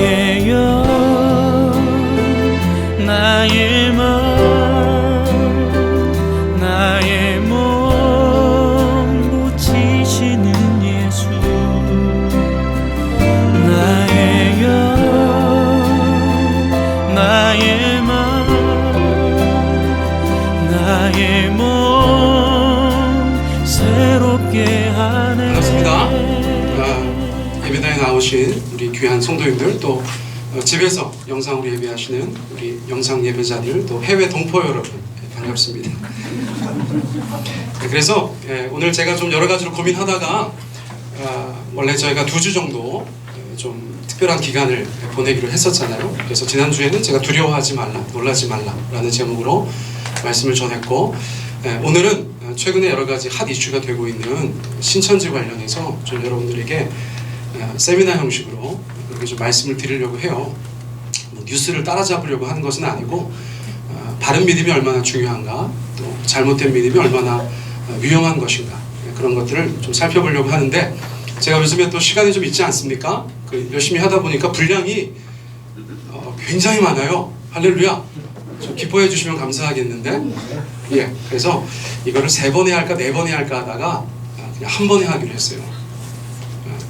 나의 영 나의 맘 나의 몸 고치시는 예수 나의 영 나의 맘 나의 몸 새롭게 하네. 반갑습니다. 예배당에 나오신 우리 귀한 성도님들, 또 집에서 영상으로 예배하시는 우리 영상 예배자들, 또 해외 동포 여러분, 반갑습니다. 그래서 오늘 제가 좀 여러 가지로 고민하다가 원래 저희가 2주 정도 좀 특별한 기간을 보내기로 했었잖아요. 그래서 지난주에는 제가 두려워하지 말라, 놀라지 말라 라는 제목으로 말씀을 전했고, 오늘은 최근에 여러 가지 핫 이슈가 되고 있는 신천지 관련해서 좀 여러분들에게 세미나 형식으로 그렇게 좀 말씀을 드리려고 해요. 뭐 뉴스를 따라잡으려고 하는 것은 아니고, 바른 믿음이 얼마나 중요한가, 또 잘못된 믿음이 얼마나 위험한 것인가, 그런 것들을 좀 살펴보려고 하는데, 제가 요즘에 또 시간이 좀 있지 않습니까? 열심히 하다 보니까 분량이 굉장히 많아요. 할렐루야. 좀 기뻐해 주시면 감사하겠는데, 그래서 이거를 3번 해야 할까 4번 해야 할까 하다가 그냥 한 번에 하기로 했어요.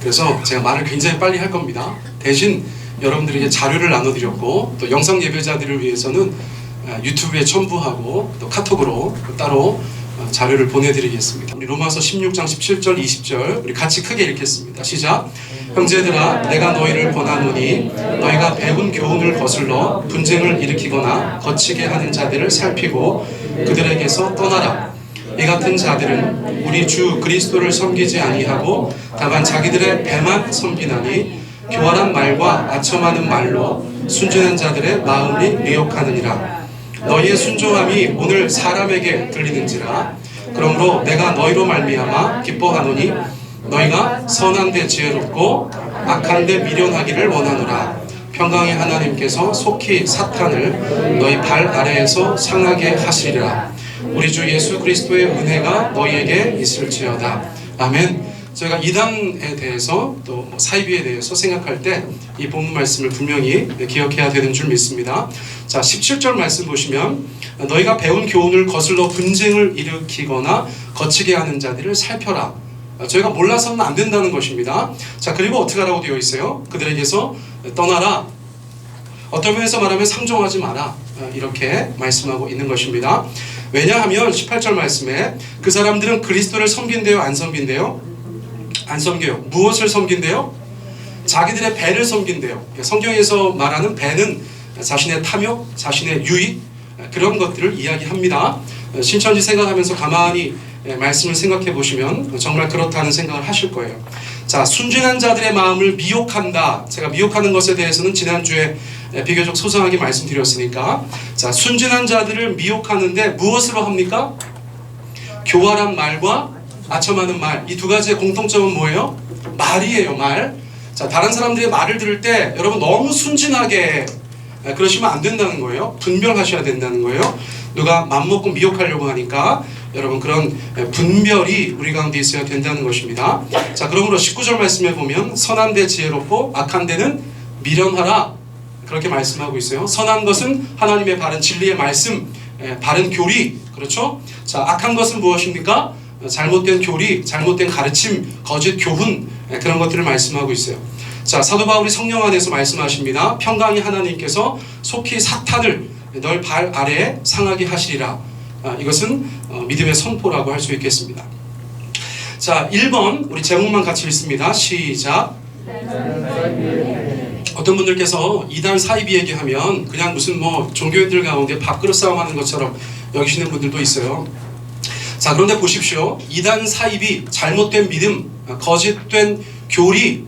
그래서 제가 말을 굉장히 빨리 할 겁니다. 대신 여러분들에게 자료를 나눠드렸고, 또 영상 예배자들을 위해서는 유튜브에 첨부하고 또 카톡으로 따로 자료를 보내드리겠습니다. 우리 로마서 16장 17절 20절 우리 같이 크게 읽겠습니다. 시작. 형제들아, 내가 너희를 권하노니 너희가 배운 교훈을 거슬러 분쟁을 일으키거나 거치게 하는 자들을 살피고 그들에게서 떠나라. 이 같은 자들은 우리 주 그리스도를 섬기지 아니하고 다만 자기들의 배만 섬기나니 교활한 말과 아첨하는 말로 순진한 자들의 마음이 미혹하느니라. 너희의 순종함이 오늘 사람에게 들리는지라. 그러므로 내가 너희로 말미암아 기뻐하노니 너희가 선한 데 지혜롭고 악한 데 미련하기를 원하노라. 평강의 하나님께서 속히 사탄을 너희 발 아래에서 상하게 하시리라. 우리 주 예수 그리스도의 은혜가 너희에게 있을지어다. 아멘. 저희가 이단에 대해서 또 사이비에 대해서 생각할 때 이 본문 말씀을 분명히 기억해야 되는 줄 믿습니다. 자, 17절 말씀 보시면 너희가 배운 교훈을 거슬러 분쟁을 일으키거나 거치게 하는 자들을 살펴라. 저희가 몰라서는 안 된다는 것입니다. 자, 그리고 어떻게 하라고 되어 있어요? 그들에게서 떠나라. 어떤 면에서 말하면 상종하지 마라. 이렇게 말씀하고 있는 것입니다. 왜냐하면 18절 말씀에 그 사람들은 그리스도를 섬긴대요, 안 섬긴대요? 안 섬겨요. 무엇을 섬긴대요? 자기들의 배를 섬긴대요. 성경에서 말하는 배는 자신의 탐욕, 자신의 유익, 그런 것들을 이야기합니다. 신천지 생각하면서 가만히 말씀을 생각해 보시면 정말 그렇다는 생각을 하실 거예요. 자, 순진한 자들의 마음을 미혹한다. 제가 미혹하는 것에 대해서는 지난주에 비교적 소상하게 말씀드렸으니까, 자, 순진한 자들을 미혹하는데 무엇으로 합니까? 교활한 말과 아첨하는 말. 이 두 가지의 공통점은 뭐예요? 말이에요, 말. 자, 다른 사람들의 말을 들을 때 여러분 너무 순진하게 그러시면 안 된다는 거예요. 분별하셔야 된다는 거예요. 누가 맘먹고 미혹하려고 하니까 여러분 그런 분별이 우리 가운데 있어야 된다는 것입니다. 자, 그러므로 19절 말씀에 보면 선한 데 지혜롭고 악한 데는 미련하라. 그렇게 말씀하고 있어요. 선한 것은 하나님의 바른 진리의 말씀, 바른 교리, 그렇죠? 자, 악한 것은 무엇입니까? 잘못된 교리, 잘못된 가르침, 거짓 교훈, 그런 것들을 말씀하고 있어요. 자, 사도 바울이 성령 안에서 말씀하십니다. 평강의 하나님께서 속히 사탄을 너희 발 아래에 상하게 하시리라. 이것은 믿음의 선포라고 할 수 있겠습니다. 자, 1번 우리 제목만 같이 읽습니다. 시작. 어떤 분들께서 이단 사이비 얘기하면 그냥 무슨 종교인들 가운데 밥그릇 싸움하는 것처럼 여기시는 분들도 있어요. 자, 그런데 보십시오. 이단 사이비, 잘못된 믿음, 거짓된 교리,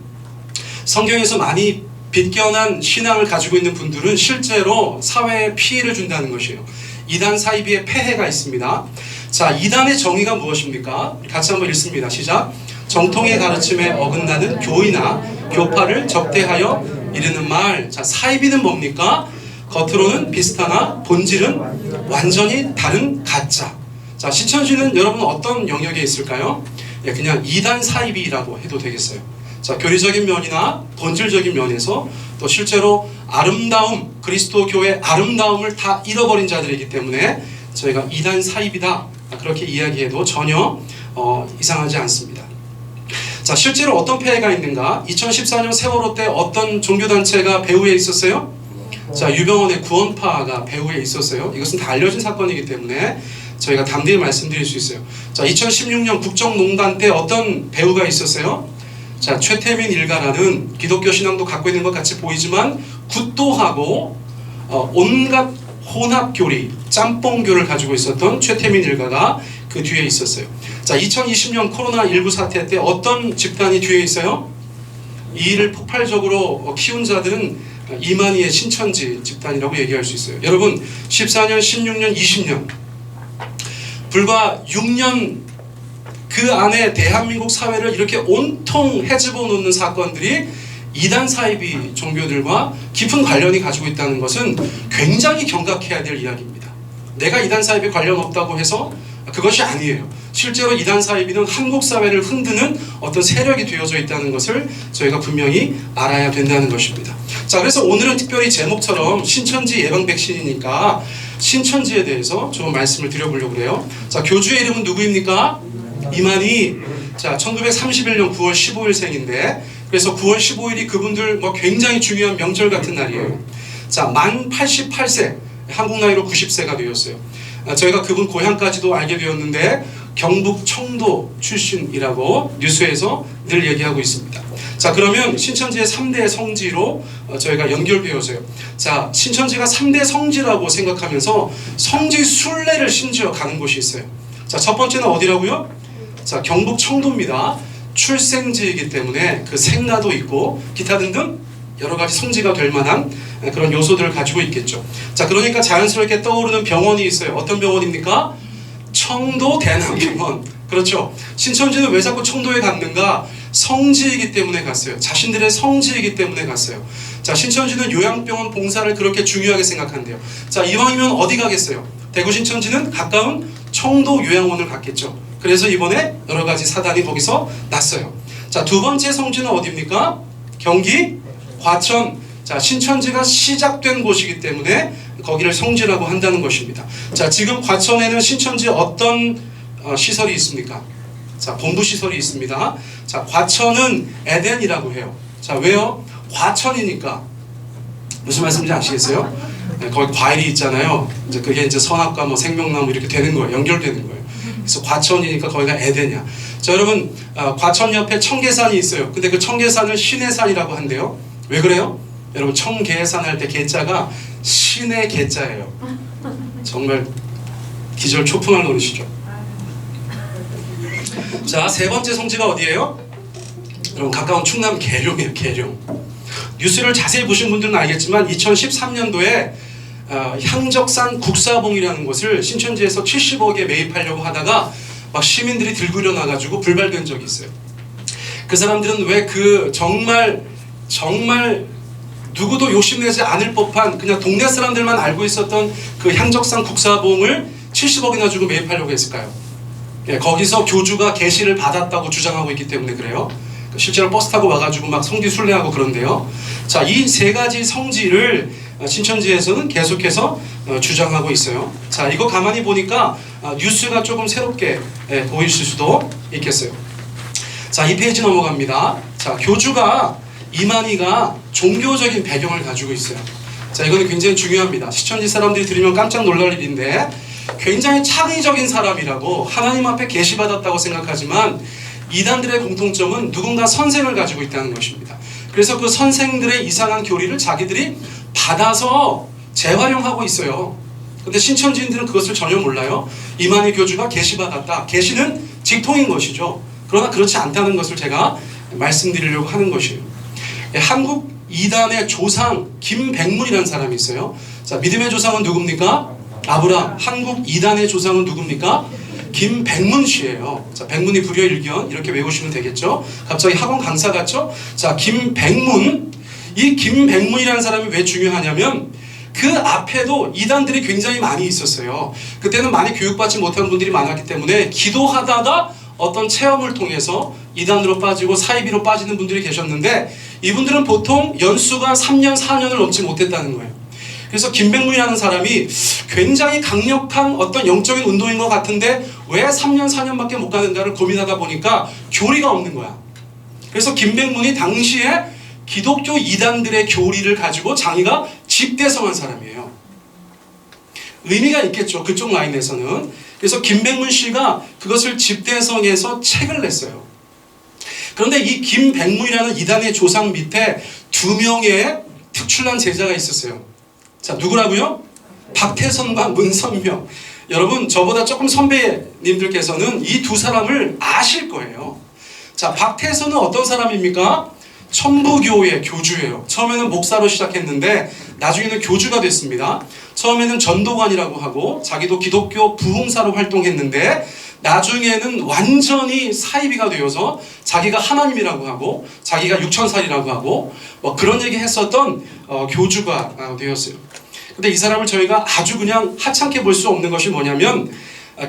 성경에서 많이 빗겨난 신앙을 가지고 있는 분들은 실제로 사회에 피해를 준다는 것이에요. 이단 사이비의 폐해가 있습니다. 자, 이단의 정의가 무엇입니까? 같이 한번 읽습니다. 시작. 정통의 가르침에 어긋나는 교의나 교파를 적대하여 이르는 말. 자, 사이비는 뭡니까? 겉으로는 비슷하나 본질은 완전히 다른 가짜. 자, 신천지는 여러분 어떤 영역에 있을까요? 그냥 이단 사이비라고 해도 되겠어요. 자, 교리적인 면이나 본질적인 면에서 또 실제로 아름다움, 그리스도 교회의 아름다움을 다 잃어버린 자들이기 때문에 저희가 이단 사입이다 그렇게 이야기해도 전혀 이상하지 않습니다. 자, 실제로 어떤 폐해가 있는가? 2014년 세월호 때 어떤 종교단체가 배후에 있었어요? 자, 유병원의 구원파가 배후에 있었어요. 이것은 다 알려진 사건이기 때문에 저희가 담대히 말씀드릴 수 있어요. 자, 2016년 국정농단 때 어떤 배후가 있었어요? 자, 최태민 일가라는 기독교 신앙도 갖고 있는 것 같이 보이지만 굿도하고 온갖 혼합교리, 짬뽕교를 가지고 있었던 최태민 일가가 그 뒤에 있었어요. 자, 2020년 코로나19 사태 때 어떤 집단이 뒤에 있어요? 이 일을 폭발적으로 키운 자들은 이만희의 신천지 집단이라고 얘기할 수 있어요. 여러분, 14년, 16년, 20년 불과 6년 그 안에 대한민국 사회를 이렇게 온통 헤집어 놓는 사건들이 이단 사이비 종교들과 깊은 관련이 가지고 있다는 것은 굉장히 경각해야 될 이야기입니다. 내가 이단 사이비 관련 없다고 해서 그것이 아니에요. 실제로 이단 사이비는 한국 사회를 흔드는 어떤 세력이 되어져 있다는 것을 저희가 분명히 알아야 된다는 것입니다. 자, 그래서 오늘은 특별히 제목처럼 신천지 예방 백신이니까 신천지에 대해서 좀 말씀을 드려보려고 그래요. 자, 교주의 이름은 누구입니까? 이만희. 자, 1931년 9월 15일생인데 그래서 9월 15일이 그분들 굉장히 중요한 명절 같은 날이에요. 자, 만 88세, 한국 나이로 90세가 되었어요. 저희가 그분 고향까지도 알게 되었는데 경북 청도 출신이라고 뉴스에서 늘 얘기하고 있습니다. 자, 그러면 신천지의 3대 성지로 저희가 연결되어서요. 자, 신천지가 3대 성지라고 생각하면서 성지 순례를 심지어 가는 곳이 있어요. 자, 첫 번째는 어디라고요? 자, 경북 청도입니다. 출생지이기 때문에 그 생가도 있고 기타 등등 여러 가지 성지가 될 만한 그런 요소들을 가지고 있겠죠. 자, 그러니까 자연스럽게 떠오르는 병원이 있어요. 어떤 병원입니까? 청도 대남병원. 그렇죠. 신천지는 왜 자꾸 청도에 갔는가? 성지이기 때문에 갔어요. 자신들의 성지이기 때문에 갔어요. 자, 신천지는 요양병원 봉사를 그렇게 중요하게 생각한대요. 자, 이왕이면 어디 가겠어요? 대구 신천지는 가까운 청도 요양원을 갔겠죠. 그래서 이번에 여러 가지 사단이 거기서 났어요. 자, 두 번째 성지는 어디입니까? 경기 과천. 자, 신천지가 시작된 곳이기 때문에 거기를 성지라고 한다는 것입니다. 자, 지금 과천에는 신천지 어떤 시설이 있습니까? 자, 본부 시설이 있습니다. 자, 과천은 에덴이라고 해요. 자, 왜요? 과천이니까. 무슨 말씀인지 아시겠어요? 네, 거기 과일이 있잖아요. 이제 그게 이제 선악과 생명나무 이렇게 되는 거예요. 연결되는 거예요. 그래서 과천이니까 거기가 에덴이야. 자, 여러분, 과천 옆에 청계산이 있어요. 근데 그 청계산을 신의 산이라고 한대요. 왜 그래요? 여러분, 청계산 할 때 계자가 신의 계자예요. 정말 기절 초풍할 노릇이죠. 자, 세 번째 성지가 어디예요? 여러분, 가까운 충남 계룡이에요. 계룡. 뉴스를 자세히 보신 분들은 알겠지만 2013년도에 향적산 국사봉이라는 곳을 신천지에서 70억에 매입하려고 하다가 막 시민들이 들고 일어나가지고 불발된 적이 있어요. 그 사람들은 왜 그 정말 누구도 욕심내지 않을 법한 그냥 동네 사람들만 알고 있었던 그 향적산 국사봉을 70억이나 주고 매입하려고 했을까요? 예, 거기서 교주가 계시를 받았다고 주장하고 있기 때문에 그래요. 실제로 버스 타고 와가지고 막 성지 순례하고 그런데요. 자, 이 세 가지 성지를 신천지에서는 계속해서 주장하고 있어요. 자, 이거 가만히 보니까 뉴스가 조금 새롭게 보이실 수도 있겠어요. 자, 이 페이지 넘어갑니다. 자, 교주가 이만희가 종교적인 배경을 가지고 있어요. 자, 이거는 굉장히 중요합니다. 신천지 사람들이 들으면 깜짝 놀랄 일인데 굉장히 창의적인 사람이라고 하나님 앞에 계시받았다고 생각하지만 이단들의 공통점은 누군가 선생을 가지고 있다는 것입니다. 그래서 그 선생들의 이상한 교리를 자기들이 받아서 재활용하고 있어요. 근데 신천지인들은 그것을 전혀 몰라요. 이만희 교주가 계시받았다. 계시는 직통인 것이죠. 그러나 그렇지 않다는 것을 제가 말씀드리려고 하는 것이에요. 한국 이단의 조상 김백문이라는 사람이 있어요. 자, 믿음의 조상은 누굽니까? 아브라함. 한국 이단의 조상은 누굽니까? 김백문 씨예요. 자, 백문이 불여일견 이렇게 외우시면 되겠죠. 갑자기 학원 강사 같죠? 자, 김백문. 이 김백문이라는 사람이 왜 중요하냐면 그 앞에도 이단들이 굉장히 많이 있었어요. 그때는 많이 교육받지 못한 분들이 많았기 때문에 기도하다가 어떤 체험을 통해서 이단으로 빠지고 사이비로 빠지는 분들이 계셨는데 이분들은 보통 연수가 3년, 4년을 넘지 못했다는 거예요. 그래서 김백문이라는 사람이 굉장히 강력한 어떤 영적인 운동인 것 같은데 왜 3년, 4년밖에 못 가는가를 고민하다 보니까 교리가 없는 거야. 그래서 김백문이 당시에 기독교 이단들의 교리를 가지고 자기가 집대성한 사람이에요. 의미가 있겠죠. 그쪽 라인에서는. 그래서 김백문 씨가 그것을 집대성해서 책을 냈어요. 그런데 이 김백문이라는 이단의 조상 밑에 2명의 특출난 제자가 있었어요. 자, 누구라고요? 박태선과 문선명. 여러분, 저보다 조금 선배님들께서는 이 두 사람을 아실 거예요. 자, 박태선은 어떤 사람입니까? 천부교회 교주예요. 처음에는 목사로 시작했는데 나중에는 교주가 됐습니다. 처음에는 전도관이라고 하고 자기도 기독교 부흥사로 활동했는데 나중에는 완전히 사이비가 되어서 자기가 하나님이라고 하고 자기가 육천살이라고 하고 뭐 그런 얘기 했었던 교주가 되었어요. 근데 이 사람을 저희가 아주 그냥 하찮게 볼 수 없는 것이 뭐냐면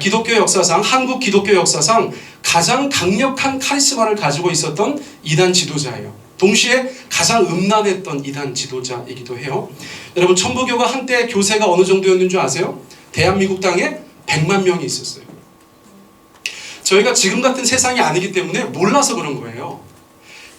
기독교 역사상, 한국 기독교 역사상 가장 강력한 카리스마를 가지고 있었던 이단 지도자예요. 동시에 가장 음란했던 이단 지도자이기도 해요. 여러분, 천부교가 한때 교세가 어느 정도였는 줄 아세요? 대한민국 땅에 100만 명이 있었어요. 저희가 지금 같은 세상이 아니기 때문에 몰라서 그런 거예요.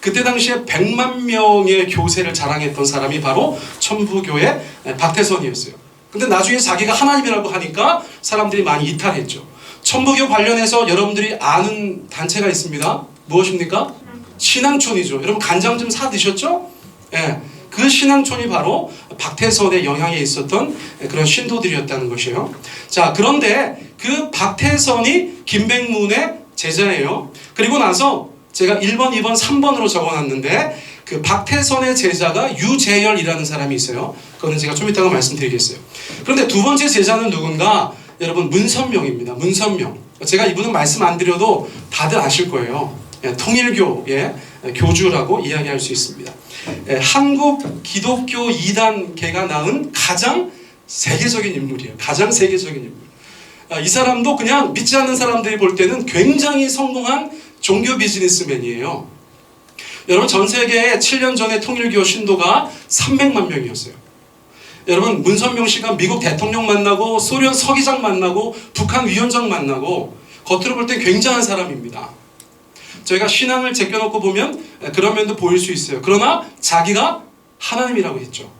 그때 당시에 100만 명의 교세를 자랑했던 사람이 바로 천부교의 박태선이었어요. 근데 나중에 자기가 하나님이라고 하니까 사람들이 많이 이탈했죠. 천부교 관련해서 여러분들이 아는 단체가 있습니다. 무엇입니까? 신앙촌이죠. 여러분 간장 좀 사 드셨죠? 예, 그 신앙촌이 바로 박태선의 영향에 있었던 그런 신도들이었다는 것이에요. 자, 그런데 그 박태선이 김백문의 제자예요. 그리고 나서 제가 1번, 2번, 3번으로 적어놨는데 그 박태선의 제자가 유재열이라는 사람이 있어요. 그거는 제가 좀 이따가 말씀드리겠어요. 그런데 두 번째 제자는 누군가? 여러분, 문선명입니다. 문선명. 제가 이분은 말씀 안 드려도 다들 아실 거예요. 통일교의 교주라고 이야기할 수 있습니다. 한국 기독교 이단계가 낳은 가장 세계적인 인물이에요. 가장 세계적인 인물. 이 사람도 그냥 믿지 않는 사람들이 볼 때는 굉장히 성공한 종교 비즈니스맨이에요. 여러분, 전 세계에 7년 전에 통일교 신도가 300만 명이었어요. 여러분, 문선명 씨가 미국 대통령 만나고 소련 서기장 만나고 북한 위원장 만나고 겉으로 볼 때 굉장한 사람입니다. 저희가 신앙을 제껴놓고 보면 그런 면도 보일 수 있어요. 그러나 자기가 하나님이라고 했죠.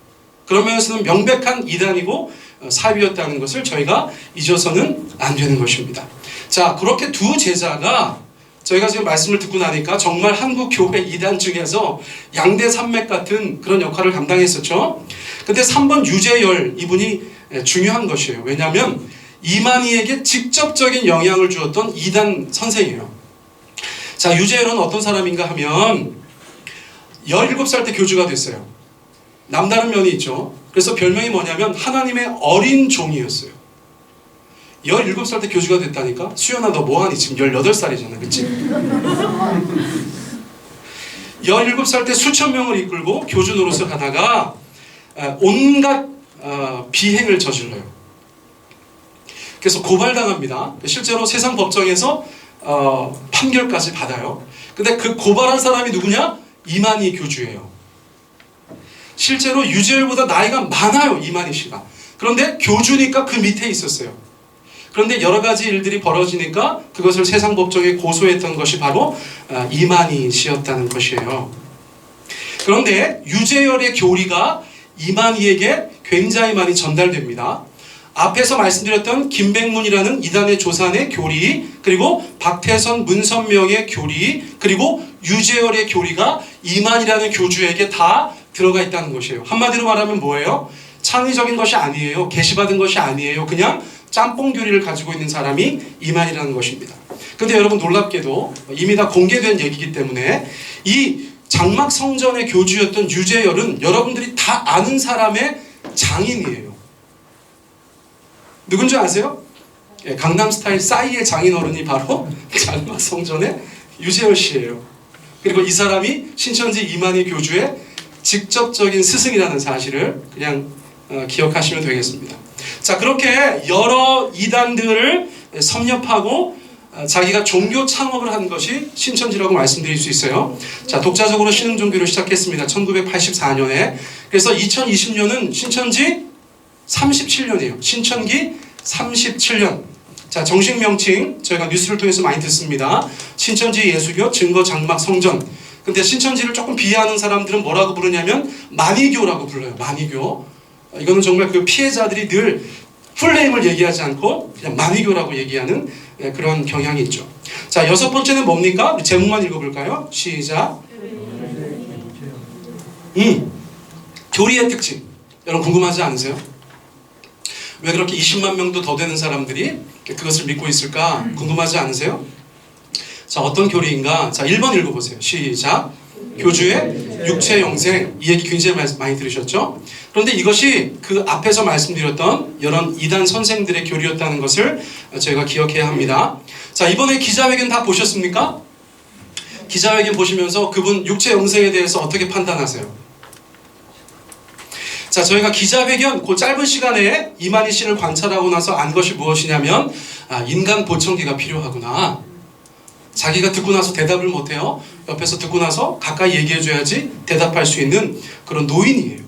그런 면에서는 명백한 이단이고 사비였다는 것을 저희가 잊어서는 안 되는 것입니다. 자, 그렇게 두 제자가 저희가 지금 말씀을 듣고 나니까 정말 한국 교회 이단 중에서 양대 산맥 같은 그런 역할을 감당했었죠. 근데 3번 유재열 이분이 중요한 것이에요. 왜냐하면 이만희에게 직접적인 영향을 주었던 이단 선생이에요. 자, 유재열은 어떤 사람인가 하면 17살 때 교주가 됐어요. 남다른 면이 있죠. 그래서 별명이 뭐냐면 하나님의 어린 종이었어요. 17살 때 교주가 됐다니까? 수연아, 너 뭐하니? 지금 18살이잖아. 그치? 17살 때 수천 명을 이끌고 교주 노릇을 하다가 온갖 비행을 저질러요. 그래서 고발당합니다. 실제로 세상 법정에서 판결까지 받아요. 근데 그 고발한 사람이 누구냐? 이만희 교주예요. 실제로 유재열보다 나이가 많아요, 이만희 씨가. 그런데 교주니까 그 밑에 있었어요. 그런데 여러 가지 일들이 벌어지니까 그것을 세상 법정에 고소했던 것이 바로 이만희 씨였다는 것이에요. 그런데 유재열의 교리가 이만희에게 굉장히 많이 전달됩니다. 앞에서 말씀드렸던 김백문이라는 이단의 조산의 교리, 그리고 박태선, 문선명의 교리, 그리고 유재열의 교리가 이만희라는 교주에게 다 들어가 있다는 것이에요. 한마디로 말하면 뭐예요? 창의적인 것이 아니에요. 계시받은 것이 아니에요. 그냥 짬뽕 교리를 가지고 있는 사람이 이만희라는 것입니다. 그런데 여러분, 놀랍게도 이미 다 공개된 얘기이기 때문에 이 장막 성전의 교주였던 유재열은 여러분들이 다 아는 사람의 장인이에요. 누군지 아세요? 강남스타일 싸이의 장인어른이 바로 장막 성전의 유재열 씨예요. 그리고 이 사람이 신천지 이만희 교주의 직접적인 스승이라는 사실을 그냥 기억하시면 되겠습니다. 자, 그렇게 여러 이단들을 섭렵하고 자기가 종교 창업을 한 것이 신천지라고 말씀드릴 수 있어요. 자, 독자적으로 신흥종교를 시작했습니다. 1984년에. 그래서 2020년은 신천지 37년이에요. 신천기 37년. 자, 정식 명칭 저희가 뉴스를 통해서 많이 듣습니다. 신천지 예수교 증거 장막 성전. 근데 신천지를 조금 비하하는 사람들은 뭐라고 부르냐면 만이교라고 불러요. 만이교. 이거는 정말 그 피해자들이 늘 풀네임을 얘기하지 않고 그냥 만이교라고 얘기하는 그런 경향이 있죠. 자, 여섯 번째는 뭡니까? 우리 제목만 읽어볼까요? 시작. 교리의 특징. 여러분 궁금하지 않으세요? 왜 그렇게 20만 명도 더 되는 사람들이 그것을 믿고 있을까? 궁금하지 않으세요? 자, 어떤 교리인가? 자, 1번 읽어보세요. 시작. 교주의 육체 영생. 이 얘기 굉장히 많이 들으셨죠? 그런데 이것이 그 앞에서 말씀드렸던 이런 이단 선생들의 교리였다는 것을 저희가 기억해야 합니다. 자, 이번에 기자회견 다 보셨습니까? 기자회견 보시면서 그분 육체 영생에 대해서 어떻게 판단하세요? 자, 저희가 기자회견 그 짧은 시간에 이만희 씨를 관찰하고 나서 안 것이 무엇이냐면 인간 보청기가 필요하구나. 자기가 듣고 나서 대답을 못해요. 옆에서 듣고 나서 가까이 얘기해줘야지 대답할 수 있는 그런 노인이에요.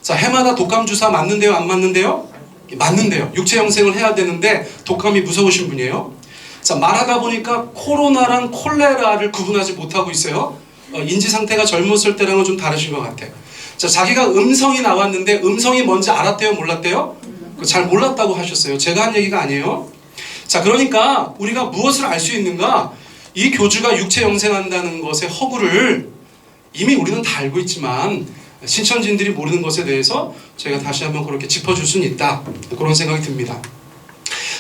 자, 해마다 독감 주사 맞는데요? 안 맞는데요? 맞는데요. 육체 영생을 해야 되는데 독감이 무서우신 분이에요. 자, 말하다 보니까 코로나랑 콜레라를 구분하지 못하고 있어요. 인지 상태가 젊었을 때랑은 좀 다르신 것 같아요. 자, 자기가 음성이 나왔는데 음성이 뭔지 알았대요? 몰랐대요? 잘 몰랐다고 하셨어요. 제가 한 얘기가 아니에요. 자, 그러니까 우리가 무엇을 알 수 있는가? 이 교주가 육체 영생한다는 것의 허구를 이미 우리는 다 알고 있지만 신천지인들이 모르는 것에 대해서 제가 다시 한번 그렇게 짚어줄 수는 있다. 그런 생각이 듭니다.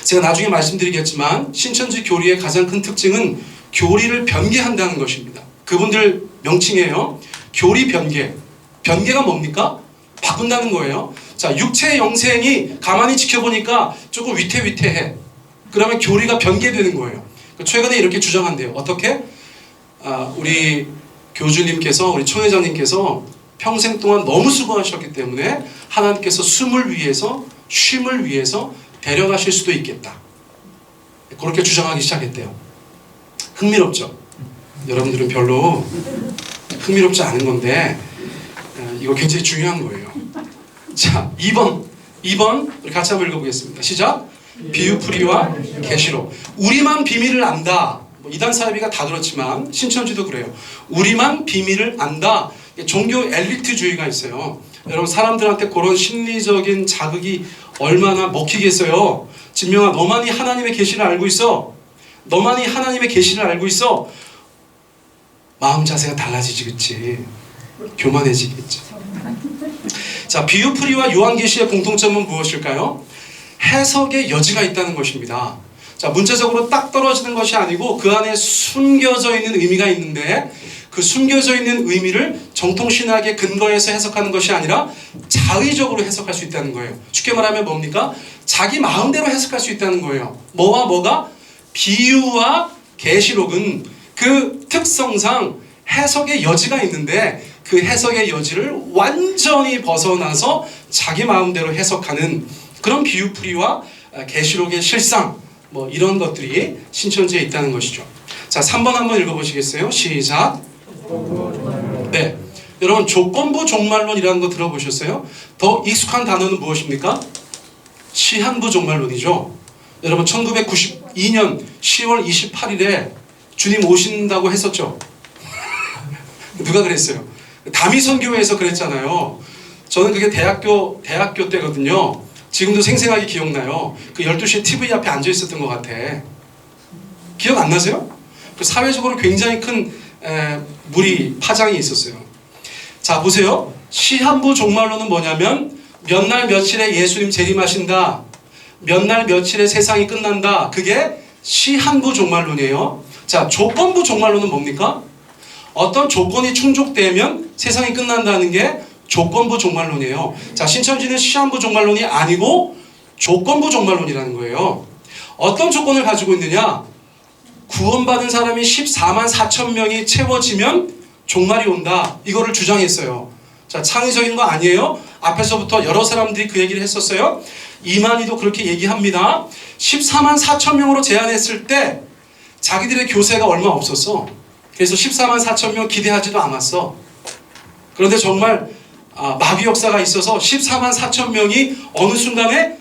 제가 나중에 말씀드리겠지만 신천지 교리의 가장 큰 특징은 교리를 변개한다는 것입니다. 그분들 명칭이에요. 교리 변개. 변개가 뭡니까? 바꾼다는 거예요. 자, 육체 영생이 가만히 지켜보니까 조금 위태위태해. 그러면 교리가 변개되는 거예요. 최근에 이렇게 주장한대요. 어떻게? 우리 교주님께서, 우리 총회장님께서 평생 동안 너무 수고하셨기 때문에 하나님께서 숨을 위해서, 쉼을 위해서 데려가실 수도 있겠다. 그렇게 주장하기 시작했대요. 흥미롭죠? 여러분들은 별로 흥미롭지 않은 건데 이거 굉장히 중요한 거예요. 자, 2번 우리 같이 한번 읽어보겠습니다. 시작. 비유풀이와 계시록. 우리만 비밀을 안다. 이단 사이비가 다 그렇지만 신천지도 그래요. 우리만 비밀을 안다. 종교 엘리트주의가 있어요. 여러분, 사람들한테 그런 심리적인 자극이 얼마나 먹히겠어요. 진명아, 너만이 하나님의 계시를 알고 있어. 너만이 하나님의 계시를 알고 있어. 마음 자세가 달라지지, 그치? 교만해지겠죠. 자, 비유풀이와 요한계시의 공통점은 무엇일까요? 해석의 여지가 있다는 것입니다. 자, 문자적으로 딱 떨어지는 것이 아니고 그 안에 숨겨져 있는 의미가 있는데 그 숨겨져 있는 의미를 정통신학의 근거에서 해석하는 것이 아니라 자의적으로 해석할 수 있다는 거예요. 쉽게 말하면 뭡니까? 자기 마음대로 해석할 수 있다는 거예요. 뭐와 뭐가? 비유와 계시록은 그 특성상 해석의 여지가 있는데 그 해석의 여지를 완전히 벗어나서 자기 마음대로 해석하는 그런 비유풀이와 계시록의 실상, 뭐 이런 것들이 신천지에 있다는 것이죠. 자, 3번 한번 읽어보시겠어요? 시작. 네, 여러분 조건부 종말론이라는 거 들어보셨어요? 더 익숙한 단어는 무엇입니까? 시한부 종말론이죠. 여러분 1992년 10월 28일에 주님 오신다고 했었죠. 누가 그랬어요? 다미선교회에서 그랬잖아요. 저는 그게 대학교 때거든요. 지금도 생생하게 기억나요. 그 12시에 TV 앞에 앉아 있었던 것 같아. 기억 안 나세요? 그 사회적으로 굉장히 큰 파장이 있었어요. 자, 보세요. 시한부 종말론은 뭐냐면 몇 날 며칠에 예수님 재림하신다. 몇 날 며칠에 세상이 끝난다. 그게 시한부 종말론이에요. 자, 조건부 종말론은 뭡니까? 어떤 조건이 충족되면 세상이 끝난다는 게 조건부 종말론이에요. 자, 신천지는 시한부 종말론이 아니고 조건부 종말론이라는 거예요. 어떤 조건을 가지고 있느냐? 구원받은 사람이 14만 4천 명이 채워지면 종말이 온다. 이거를 주장했어요. 자, 창의적인 거 아니에요? 앞에서부터 여러 사람들이 그 얘기를 했었어요. 이만희도 그렇게 얘기합니다. 14만 4천 명으로 제한했을 때 자기들의 교세가 얼마 없었어. 그래서 14만 4천 명 기대하지도 않았어. 그런데 정말 마귀 역사가 있어서 14만 4천 명이 어느 순간에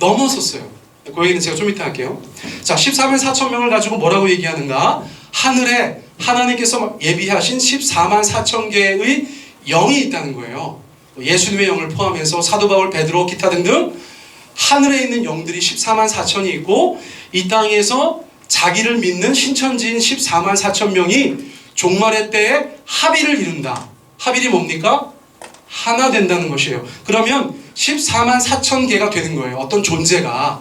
넘어섰어요. 그 얘기는 제가 좀 이따 할게요. 자, 14만 4천 명을 가지고 뭐라고 얘기하는가? 하늘에 하나님께서 예비하신 14만 4천 개의 영이 있다는 거예요. 예수님의 영을 포함해서 사도 바울, 베드로, 기타 등등 하늘에 있는 영들이 14만 4천이 있고, 이 땅에서 자기를 믿는 신천지인 14만 4천 명이 종말의 때에 합의를 이룬다. 합의이 뭡니까? 하나 된다는 것이에요. 그러면 14만 4천 개가 되는 거예요. 어떤 존재가.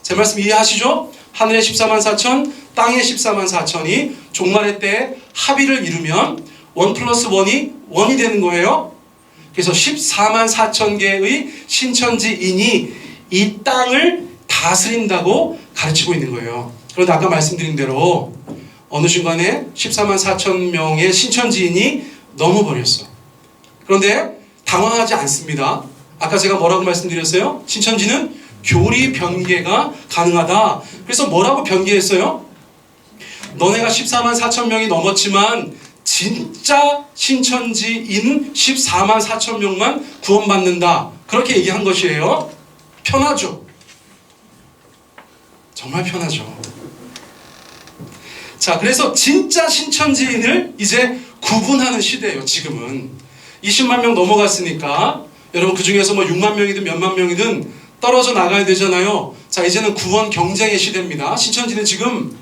제 말씀 이해하시죠? 하늘의 14만 4천, 땅의 14만 4천이 종말의 때에 합의를 이루면 1 플러스 1이 1이 되는 거예요. 그래서 14만 4천 개의 신천지인이 이 땅을 다스린다고 가르치고 있는 거예요. 그런데 아까 말씀드린 대로 어느 순간에 14만 4천 명의 신천지인이 넘어버렸어. 그런데 당황하지 않습니다. 아까 제가 뭐라고 말씀드렸어요? 신천지는 교리 변개가 가능하다. 그래서 뭐라고 변개했어요? 너네가 14만 4천 명이 넘었지만 진짜 신천지인 14만 4천 명만 구원받는다. 그렇게 얘기한 것이에요. 편하죠? 정말 편하죠. 자, 그래서 진짜 신천지인을 이제 구분하는 시대예요. 지금은 20만 명 넘어갔으니까 여러분 그 중에서 뭐 6만 명이든 몇만 명이든 떨어져 나가야 되잖아요. 자, 이제는 구원 경쟁의 시대입니다. 신천지는 지금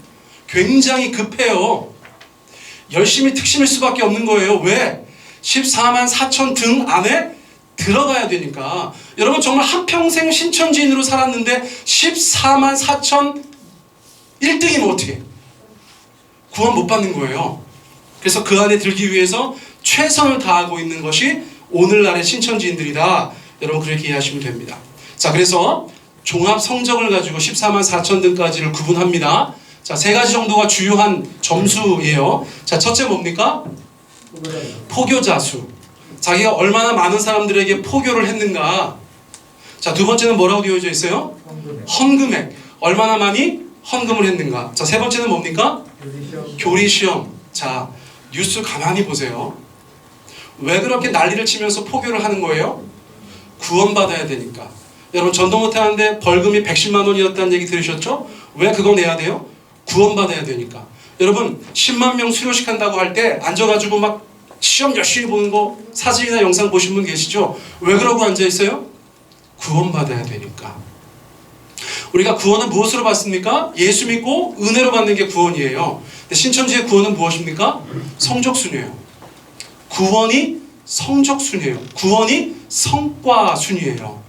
굉장히 급해요. 열심히 특심일 수밖에 없는 거예요. 왜? 14만 4천 등 안에 들어가야 되니까. 여러분 정말 한평생 신천지인으로 살았는데 14만 4천 1등이면 어떻게? 구원 못 받는 거예요. 그래서 그 안에 들기 위해서 최선을 다하고 있는 것이 오늘날의 신천지인들이다. 여러분 그렇게 이해하시면 됩니다. 자, 그래서 종합 성적을 가지고 14만 4천 등까지를 구분합니다. 자, 세 가지 정도가 주요한 점수예요. 자, 첫째 뭡니까? 포교자 수. 자기가 얼마나 많은 사람들에게 포교를 했는가. 자, 두 번째는 뭐라고 되어져 있어요? 헌금액. 얼마나 많이 헌금을 했는가. 자, 세 번째는 뭡니까? 교리시험. 자, 뉴스 가만히 보세요. 왜 그렇게 난리를 치면서 포교를 하는 거예요? 구원받아야 되니까. 여러분 전도 못하는데 벌금이 110만 원이었다는 얘기 들으셨죠? 왜 그거 내야 돼요? 구원받아야 되니까. 여러분 10만 명 수료식 한다고 할 때 앉아가지고 막 시험 열심히 보는 거 사진이나 영상 보신 분 계시죠? 왜 그러고 앉아있어요? 구원받아야 되니까. 우리가 구원은 무엇으로 받습니까? 예수 믿고 은혜로 받는 게 구원이에요. 근데 신천지의 구원은 무엇입니까? 성적순이에요. 구원이 성적순이에요. 구원이 성과순이에요.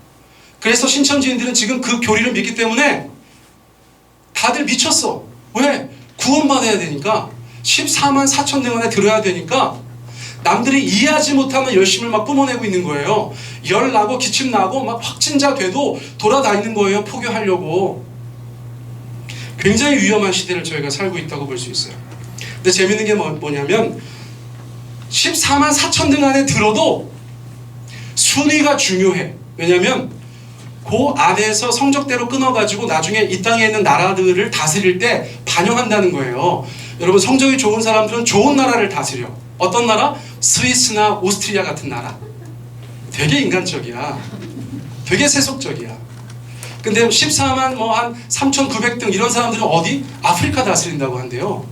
그래서 신천지인들은 지금 그 교리를 믿기 때문에 다들 미쳤어. 왜? 구원받아야 되니까. 14만 4천 등 안에 들어야 되니까 남들이 이해하지 못하는 열심을 막 뿜어내고 있는 거예요. 열 나고 기침 나고 막 확진자 돼도 돌아다니는 거예요. 포교하려고. 굉장히 위험한 시대를 저희가 살고 있다고 볼 수 있어요. 근데 재밌는 게 뭐냐면 14만 4천 등 안에 들어도 순위가 중요해. 왜냐면 그 안에서 성적대로 끊어가지고 나중에 이 땅에 있는 나라들을 다스릴 때 반영한다는 거예요. 여러분 성적이 좋은 사람들은 좋은 나라를 다스려. 어떤 나라? 스위스나 오스트리아 같은 나라. 되게 인간적이야. 되게 세속적이야. 근데 14만 뭐 한 3,900등 이런 사람들은 어디? 아프리카 다스린다고 한대요.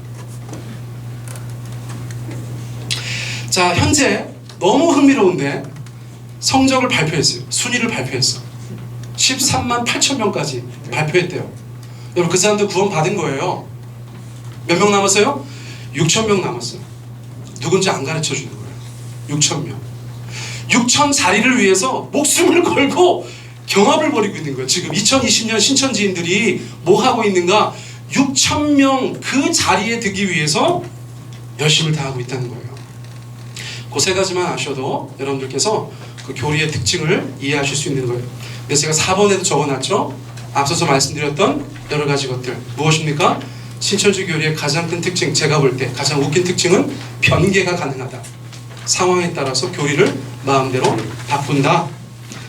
자, 현재 너무 흥미로운데 성적을 발표했어요. 순위를 발표했어. 13만 8천 명까지 발표했대요. 여러분 그 사람들 구원 받은 거예요. 몇 명 남았어요? 6천 명 남았어요. 누군지 안 가르쳐 주는 거예요. 6천 명. 6천 자리를 위해서 목숨을 걸고 경합을 벌이고 있는 거예요. 지금 2020년 신천지인들이 뭐 하고 있는가? 6천 명 그 자리에 들기 위해서 열심을 다하고 있다는 거예요. 그 세 가지만 아셔도 여러분들께서 그 교리의 특징을 이해하실 수 있는 거예요. 그래서 제가 4번에도 적어놨죠. 앞서서 말씀드렸던 여러 가지 것들. 무엇입니까? 신천지 교리의 가장 큰 특징, 제가 볼 때 가장 웃긴 특징은 변개가 가능하다. 상황에 따라서 교리를 마음대로 바꾼다.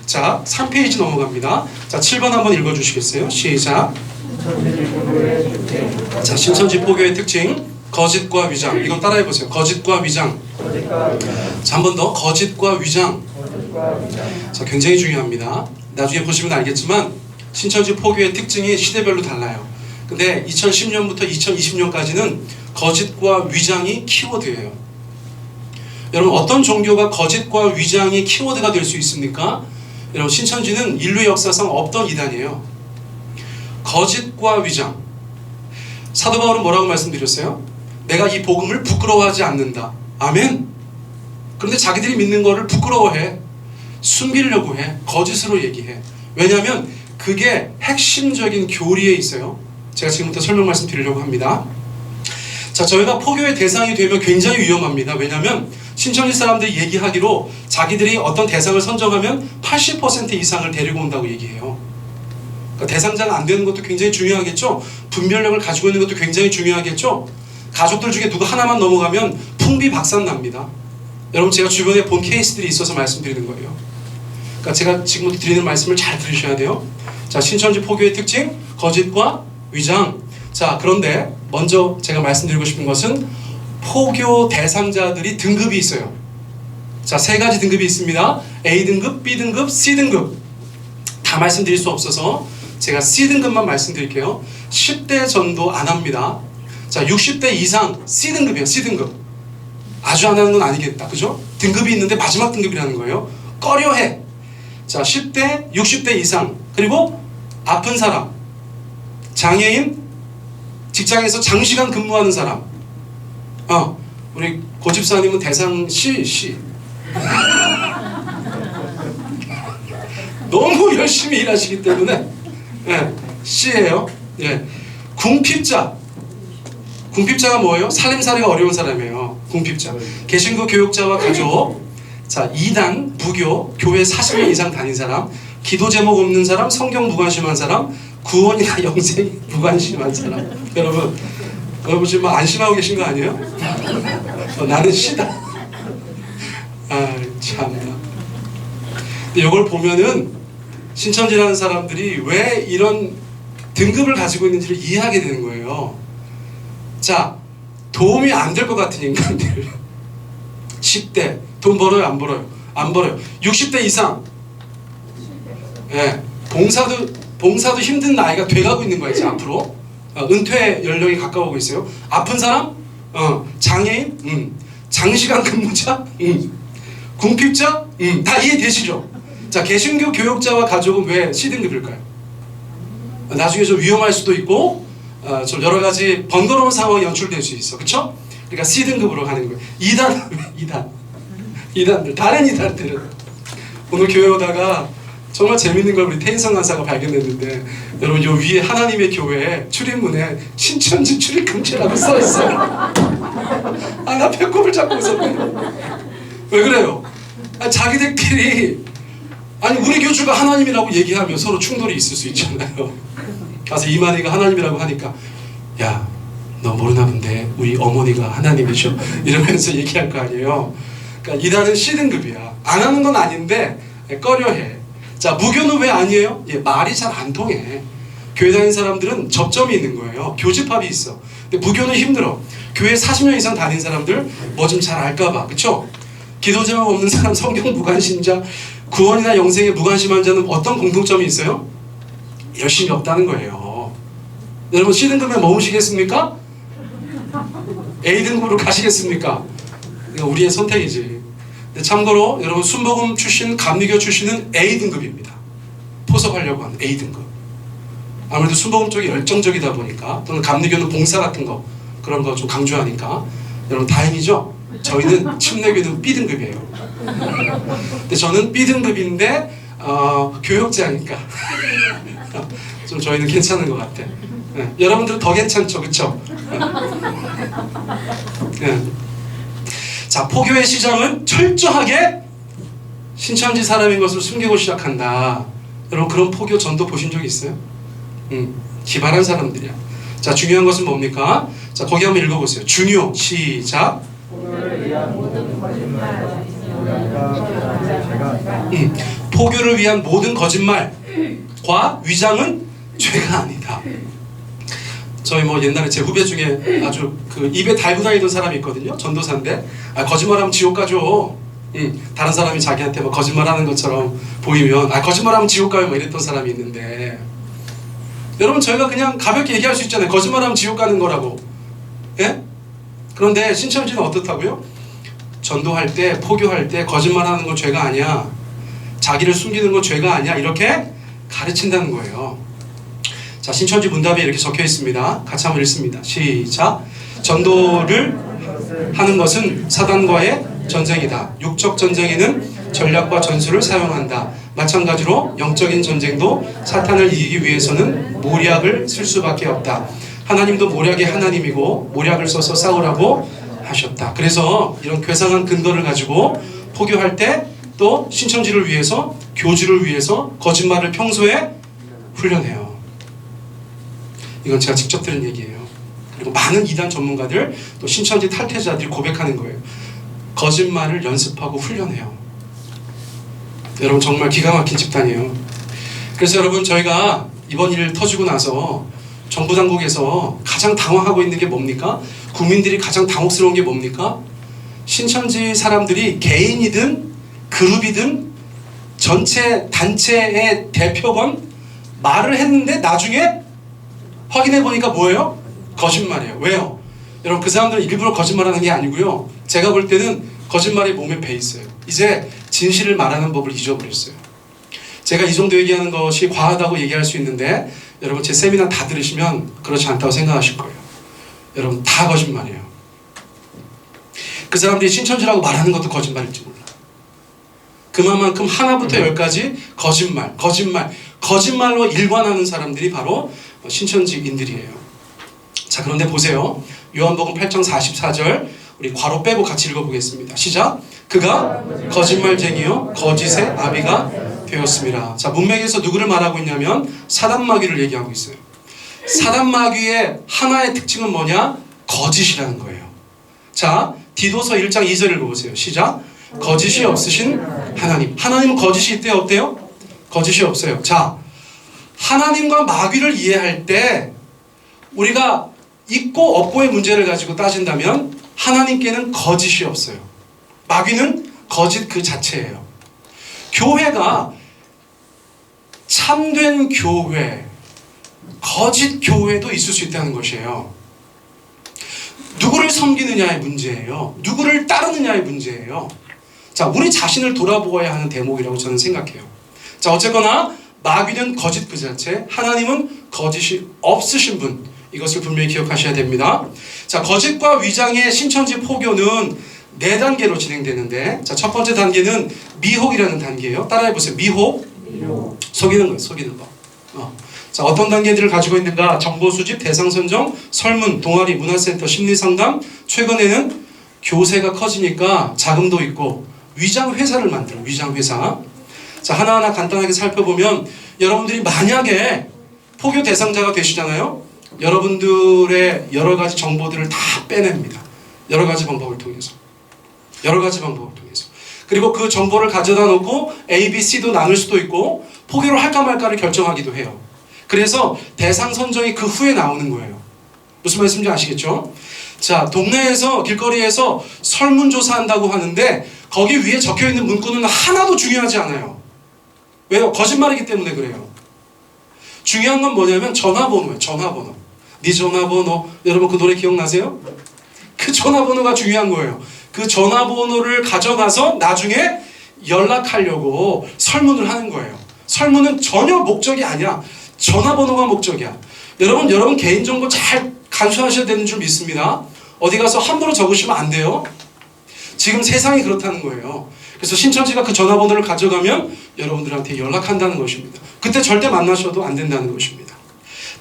자, 3페이지 넘어갑니다. 자, 7번 한번 읽어주시겠어요? 시작. 자, 신천지 포교의 특징, 거짓과 위장. 이거 따라해보세요. 거짓과 위장. 자, 한 번 더. 거짓과 위장. 자, 굉장히 중요합니다. 나중에 보시면 알겠지만 신천지 포교의 특징이 시대별로 달라요. 근데 2010년부터 2020년까지는 거짓과 위장이 키워드예요. 여러분, 어떤 종교가 거짓과 위장이 키워드가 될 수 있습니까? 여러분, 신천지는 인류 역사상 없던 이단이에요. 거짓과 위장. 사도 바울은 뭐라고 말씀드렸어요? 내가 이 복음을 부끄러워하지 않는다. 아멘. 그런데 자기들이 믿는 거를 부끄러워해. 숨기려고 해. 거짓으로 얘기해. 왜냐하면 그게 핵심적인 교리에 있어요. 제가 지금부터 설명 말씀 드리려고 합니다. 자, 저희가 포교의 대상이 되면 굉장히 위험합니다. 왜냐하면 신천지 사람들이 얘기하기로 자기들이 어떤 대상을 선정하면 80% 이상을 데리고 온다고 얘기해요. 그러니까 대상자가 안 되는 것도 굉장히 중요하겠죠. 분별력을 가지고 있는 것도 굉장히 중요하겠죠. 가족들 중에 누구 하나만 넘어가면 풍비박산납니다. 여러분, 제가 주변에 본 케이스들이 있어서 말씀드리는 거예요. 그러니까 제가 지금부터 드리는 말씀을 잘 들으셔야 돼요. 자, 신천지 포교의 특징, 거짓과 위장. 자, 그런데 먼저 제가 말씀드리고 싶은 것은 포교 대상자들이 등급이 있어요. 자, 세 가지 등급이 있습니다. A등급, B등급, C등급. 다 말씀드릴 수 없어서 제가 C등급만 말씀드릴게요. 10대 전도 안 합니다. 자, 60대 이상 C등급이에요. C등급. 아주 안 하는 건 아니겠다. 그죠? 등급이 있는데 마지막 등급이라는 거예요. 꺼려해. 자, 10대, 60대 이상. 그리고 아픈 사람, 장애인, 직장에서 장시간 근무하는 사람. 우리 고집사님은 대상 C. 너무 열심히 일하시기 때문에 C예요. 궁핍자. 궁핍자가 뭐예요? 살림살이가 어려운 사람이에요. 궁핍자. 개신교 교육자와 가족. 자, 2단 무교, 교회 40년 이상 다닌 사람, 기도 제목 없는 사람, 성경 무관심한 사람, 구원이나 영생 무관심한 사람. 여러분 지금 안심하고 계신 거 아니에요? 나는 C다. 참나. 근데 이걸 보면은 신천지라는 사람들이 왜 이런 등급을 가지고 있는지를 이해하게 되는 거예요. 자, 도움이 안 될 것 같은 인간들. 10대 돈 벌어요? 안 벌어요? 안 벌어요. 60대 이상. 봉사도 힘든 나이가 돼가고 있는 거예요. 이제 앞으로 은퇴 연령이 가까워오고 있어요. 아픈 사람, 장애인, 장시간 근무자, 궁핍자, 다 이해되시죠? 자, 개신교 교육자와 가족은 왜 C등급일까요? 나중에 좀 위험할 수도 있고 좀 여러 가지 번거로운 상황이 연출될 수 있어. 그렇죠? 그러니까 C등급으로 가는 거예요. 2단들, 다른 2단들은 오늘 교회 오다가 정말 재밌는 걸 우리 태인성 간사가 발견했는데, 여러분, 요 위에 하나님의 교회 출입문에 신천지 출입 금지라고 써있어요. 나 배꼽을 잡고 있었네. 왜 그래요? 자기들끼리 우리 교주가 하나님이라고 얘기하면 서로 충돌이 있을 수 있잖아요. 가서 이만희가 하나님이라고 하니까, 야, 너 모르나 본데 우리 어머니가 하나님이셔, 이러면서 얘기할 거 아니에요. 그러니까 이단은 C등급이야. 안 하는 건 아닌데 꺼려해. 자, 무교는 왜 아니에요? 말이 잘 안 통해. 교회 다니는 사람들은 접점이 있는 거예요. 교집합이 있어. 근데 무교는 힘들어. 교회 40년 이상 다닌 사람들 뭐 좀 잘 알까봐. 그쵸? 기도 제목 없는 사람, 성경 무관심자, 구원이나 영생에 무관심한 자는 어떤 공통점이 있어요? 열심히 없다는 거예요. 여러분, C등급에 머무시겠습니까? A등급으로 가시겠습니까? 이거 우리의 선택이지. 참고로 여러분, 순복음 출신, 감리교 출신은 A등급입니다. 포섭하려고 하는 A등급. 아무래도 순복음 쪽이 열정적이다 보니까, 또는 감리교는 봉사 같은 거, 그런 거 좀 강조하니까, 여러분 다행이죠? 저희는 침례교는 B등급이에요. 근데 저는 B등급인데 교역자니까 좀 저희는 괜찮은 것 같아. 여러분들 더 괜찮죠? 그쵸? 자, 포교의 시작은 철저하게 신천지 사람인 것을 숨기고 시작한다. 여러분, 그런 포교 전도 보신 적 있어요? 기발한 사람들이야. 자, 중요한 것은 뭡니까? 자, 거기 한번 읽어보세요. 중요, 시작. 포교를 위한 모든 거짓말과 위장은 죄가 아니다. 저희 뭐 옛날에 제 후배 중에 아주 그 입에 달고 다니던 사람이 있거든요. 전도사인데 거짓말하면 지옥 가죠. 다른 사람이 자기한테 뭐 거짓말하는 것처럼 보이면 거짓말하면 지옥 가요 뭐 이랬던 사람이 있는데 여러분 저희가 그냥 가볍게 얘기할 수 있잖아요. 거짓말하면 지옥 가는 거라고. 예? 그런데 신천지는 어떻다고요? 전도할 때 포교할 때 거짓말하는 건 죄가 아니야. 자기를 숨기는 건 죄가 아니야. 이렇게 가르친다는 거예요. 자, 신천지 문답에 이렇게 적혀 있습니다. 같이 한번 읽습니다. 시작. 전도를 하는 것은 사단과의 전쟁이다. 육적 전쟁에는 전략과 전술을 사용한다. 마찬가지로 영적인 전쟁도 사탄을 이기기 위해서는 모략을 쓸 수밖에 없다. 하나님도 모략의 하나님이고 모략을 써서 싸우라고 하셨다. 그래서 이런 괴상한 근거를 가지고 포교할 때 또 신천지를 위해서 교주를 위해서 거짓말을 평소에 훈련해요. 이건 제가 직접 들은 얘기예요. 그리고 많은 이단 전문가들 또 신천지 탈퇴자들이 고백하는 거예요. 거짓말을 연습하고 훈련해요. 여러분 정말 기가 막힌 집단이에요. 그래서 여러분 저희가 이번 일 터지고 나서 정부 당국에서 가장 당황하고 있는 게 뭡니까? 국민들이 가장 당혹스러운 게 뭡니까? 신천지 사람들이 개인이든 그룹이든 전체 단체의 대표건 말을 했는데 나중에 확인해 보니까 뭐예요? 거짓말이에요. 왜요? 여러분 그 사람들은 일부러 거짓말하는 게 아니고요. 제가 볼 때는 거짓말이 몸에 배 있어요. 이제 진실을 말하는 법을 잊어버렸어요. 제가 이 정도 얘기하는 것이 과하다고 얘기할 수 있는데 여러분 제 세미나 다 들으시면 그렇지 않다고 생각하실 거예요. 여러분 다 거짓말이에요. 그 사람들이 신천지라고 말하는 것도 거짓말일지 몰라. 그만큼 하나부터 열까지 거짓말로 일관하는 사람들이 바로 신천지인들이에요. 자, 그런데 보세요. 요한복음 8장 44절 우리 괄호 빼고 같이 읽어보겠습니다. 시작. 그가 거짓말쟁이요 거짓의 아비가 되었습니다. 자, 문맥에서 누구를 말하고 있냐면 사단마귀를 얘기하고 있어요. 사단마귀의 하나의 특징은 뭐냐? 거짓이라는 거예요. 자, 디도서 1장 2절 읽어보세요. 시작. 거짓이 없으신 하나님. 하나님은 거짓이 있대요? 없대요? 거짓이 없어요. 자, 하나님과 마귀를 이해할 때 우리가 있고 없고의 문제를 가지고 따진다면 하나님께는 거짓이 없어요. 마귀는 거짓 그 자체예요. 교회가 참된 교회, 거짓 교회도 있을 수 있다는 것이에요. 누구를 섬기느냐의 문제예요. 누구를 따르느냐의 문제예요. 자, 우리 자신을 돌아보아야 하는 대목이라고 저는 생각해요. 자, 어쨌거나 마귀는 거짓 그 자체, 하나님은 거짓이 없으신 분, 이것을 분명히 기억하셔야 됩니다. 자, 거짓과 위장의 신천지 포교는 4단계로 진행되는데, 자, 첫 번째 단계는 미혹이라는 단계예요. 따라해보세요. 미혹. 속이는 거예요. 속이는 거. 자, 어떤 단계들을 가지고 있는가? 정보 수집, 대상 선정, 설문, 동아리, 문화센터, 심리상담. 최근에는 교세가 커지니까 자금도 있고 위장 회사를 만들어. 위장 회사. 자, 하나하나 간단하게 살펴보면 여러분들이 만약에 포교 대상자가 되시잖아요. 여러분들의 여러 가지 정보들을 다 빼냅니다. 여러 가지 방법을 통해서. 그리고 그 정보를 가져다 놓고 A, B, C도 나눌 수도 있고 포교를 할까 말까를 결정하기도 해요. 그래서 대상 선정이 그 후에 나오는 거예요. 무슨 말씀인지 아시겠죠? 자, 동네에서 길거리에서 설문조사한다고 하는데 거기 위에 적혀있는 문구는 하나도 중요하지 않아요. 왜요? 거짓말이기 때문에 그래요. 중요한 건 뭐냐면 전화번호예요. 전화번호. 네 전화번호. 여러분 그 노래 기억나세요? 그 전화번호가 중요한 거예요. 그 전화번호를 가져가서 나중에 연락하려고 설문을 하는 거예요. 설문은 전혀 목적이 아니야. 전화번호가 목적이야. 여러분 개인정보 잘 간수하셔야 되는 줄 믿습니다. 어디 가서 함부로 적으시면 안 돼요. 지금 세상이 그렇다는 거예요. 그래서 신천지가 그 전화번호를 가져가면 여러분들한테 연락한다는 것입니다. 그때 절대 만나셔도 안 된다는 것입니다.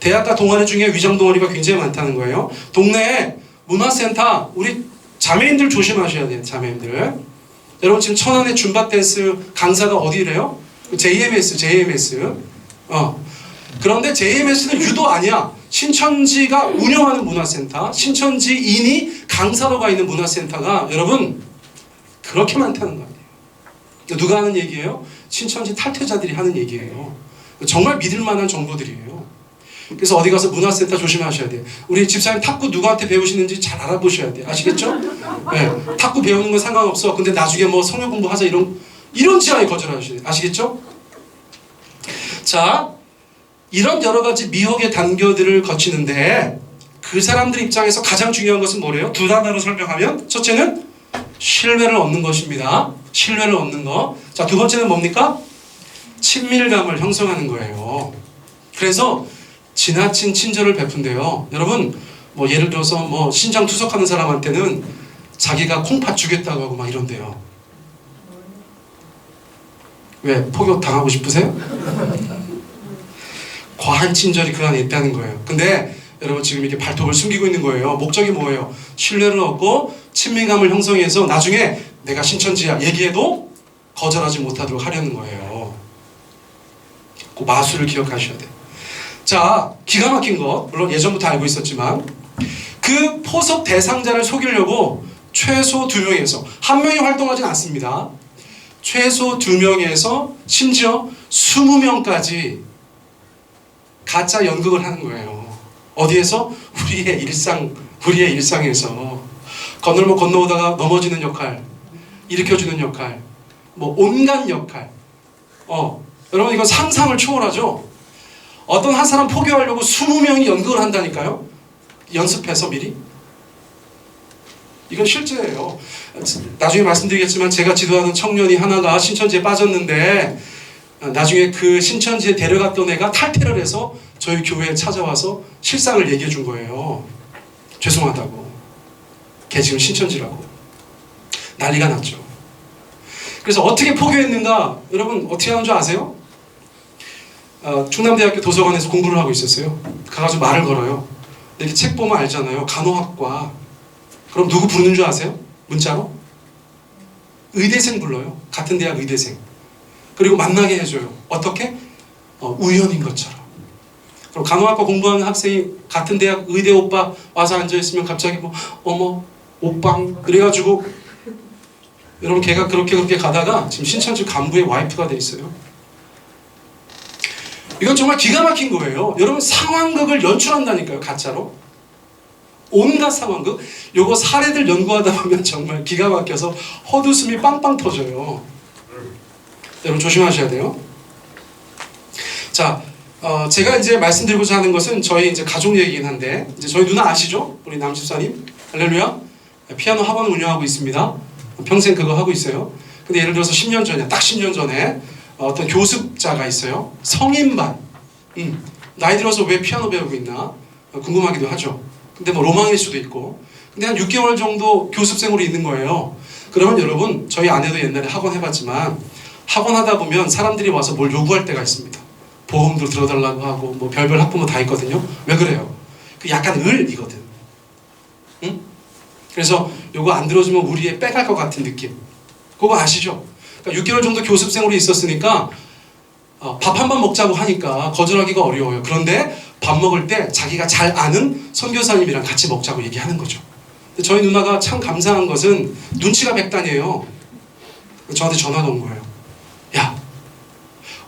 대학가 동아리 중에 위장 동아리가 굉장히 많다는 거예요. 동네에 문화센터, 우리 자매인들 조심하셔야 돼요. 자매인들. 여러분 지금 천안의 줌바 댄스 강사가 어디래요? JMS. 그런데 JMS는 유도 아니야. 신천지가 운영하는 문화센터, 신천지인이 강사로 가 있는 문화센터가 여러분 그렇게 많다는 거 아니에요. 누가 하는 얘기예요? 신천지 탈퇴자들이 하는 얘기예요. 정말 믿을 만한 정보들이에요. 그래서 어디 가서 문화센터 조심하셔야 돼요. 우리 집사님 탁구 누구한테 배우시는지 잘 알아보셔야 돼요. 아시겠죠? 네, 탁구 배우는 건 상관없어. 근데 나중에 뭐 성역 공부하자 이런 지하에 거절하셔야 돼요. 아시겠죠? 자, 이런 여러 가지 미혹의 단계들을 거치는데 그 사람들 입장에서 가장 중요한 것은 뭐래요? 두 단어로 설명하면 첫째는 신뢰를 얻는 것입니다. 신뢰를 얻는 거. 자, 두 번째는 뭡니까? 친밀감을 형성하는 거예요. 그래서 지나친 친절을 베푼대요. 여러분, 뭐 예를 들어서 뭐 신장 투석하는 사람한테는 자기가 콩팥 주겠다고 하고 막 이런대요. 왜? 포교 당하고 싶으세요? 과한 친절이 그 안에 있다는 거예요. 근데 여러분 지금 이렇게 발톱을 숨기고 있는 거예요. 목적이 뭐예요? 신뢰를 얻고 친밀감을 형성해서 나중에 내가 신천지야 얘기해도 거절하지 못하도록 하려는 거예요. 그 마술을 기억하셔야 돼요. 자, 기가 막힌 것, 물론 예전부터 알고 있었지만 그 포석 대상자를 속이려고 최소 2명에서, 한 명이 활동하진 않습니다. 최소 2명에서 심지어 20명까지 가짜 연극을 하는 거예요. 어디에서? 우리의 일상에서 건널목 건너오다가 넘어지는 역할, 일으켜주는 역할, 뭐 온갖 역할. 여러분 이건 상상을 초월하죠. 어떤 한 사람 포교하려고 20명이 연극을 한다니까요. 연습해서 미리. 이건 실제예요. 나중에 말씀드리겠지만 제가 지도하는 청년이 하나가 신천지에 빠졌는데 나중에 그 신천지에 데려갔던 애가 탈퇴를 해서 저희 교회에 찾아와서 실상을 얘기해 준 거예요. 죄송하다고. 걔 지금 신천지라고. 난리가 났죠. 그래서 어떻게 포교했는가? 여러분 어떻게 하는 줄 아세요? 충남대학교 도서관에서 공부를 하고 있었어요. 가가지고 말을 걸어요. 이렇게 책 보면 알잖아요. 간호학과. 그럼 누구 부르는 줄 아세요? 문자로? 의대생 불러요. 같은 대학 의대생. 그리고 만나게 해줘요. 어떻게? 우연인 것처럼. 그럼 간호학과 공부하는 학생이 같은 대학 의대 오빠 와서 앉아있으면 갑자기 뭐 어머 오빵 그래가지고 여러분 걔가 그렇게 가다가 지금 신천지 간부의 와이프가 돼 있어요. 이건 정말 기가 막힌 거예요. 여러분 상황극을 연출한다니까요. 가짜로. 온갖 상황극. 요거 사례들 연구하다 보면 정말 기가 막혀서 헛웃음이 빵빵 터져요. 여러분 조심하셔야 돼요. 자, 제가 이제 말씀드리고자 하는 것은 저희 이제 가족 얘기긴 한데 이제 저희 누나 아시죠? 우리 남집사님 할렐루야. 피아노 학원을 운영하고 있습니다. 평생 그거 하고 있어요. 근데 예를 들어서 10년 전에 딱 10년 전에 어떤 교습자가 있어요. 성인반. 나이 들어서 왜 피아노 배우고 있나 궁금하기도 하죠. 근데 뭐 로망일 수도 있고. 근데 한 6개월 정도 교습생으로 있는 거예요. 그러면 여러분 저희 아내도 옛날에 학원 해봤지만 학원 하다 보면 사람들이 와서 뭘 요구할 때가 있습니다. 보험도 들어달라고 하고 뭐 별별 학부모 다 있거든요. 왜 그래요? 그 약간 을이거든. 응? 그래서 요거 안 들어주면 우리 애 빼갈 것 같은 느낌. 그거 아시죠? 그러니까 6개월 정도 교습생으로 있었으니까 밥 한 번 먹자고 하니까 거절하기가 어려워요. 그런데 밥 먹을 때 자기가 잘 아는 선교사님이랑 같이 먹자고 얘기하는 거죠. 저희 누나가 참 감사한 것은 눈치가 백단이에요. 저한테 전화가 온 거예요. 야,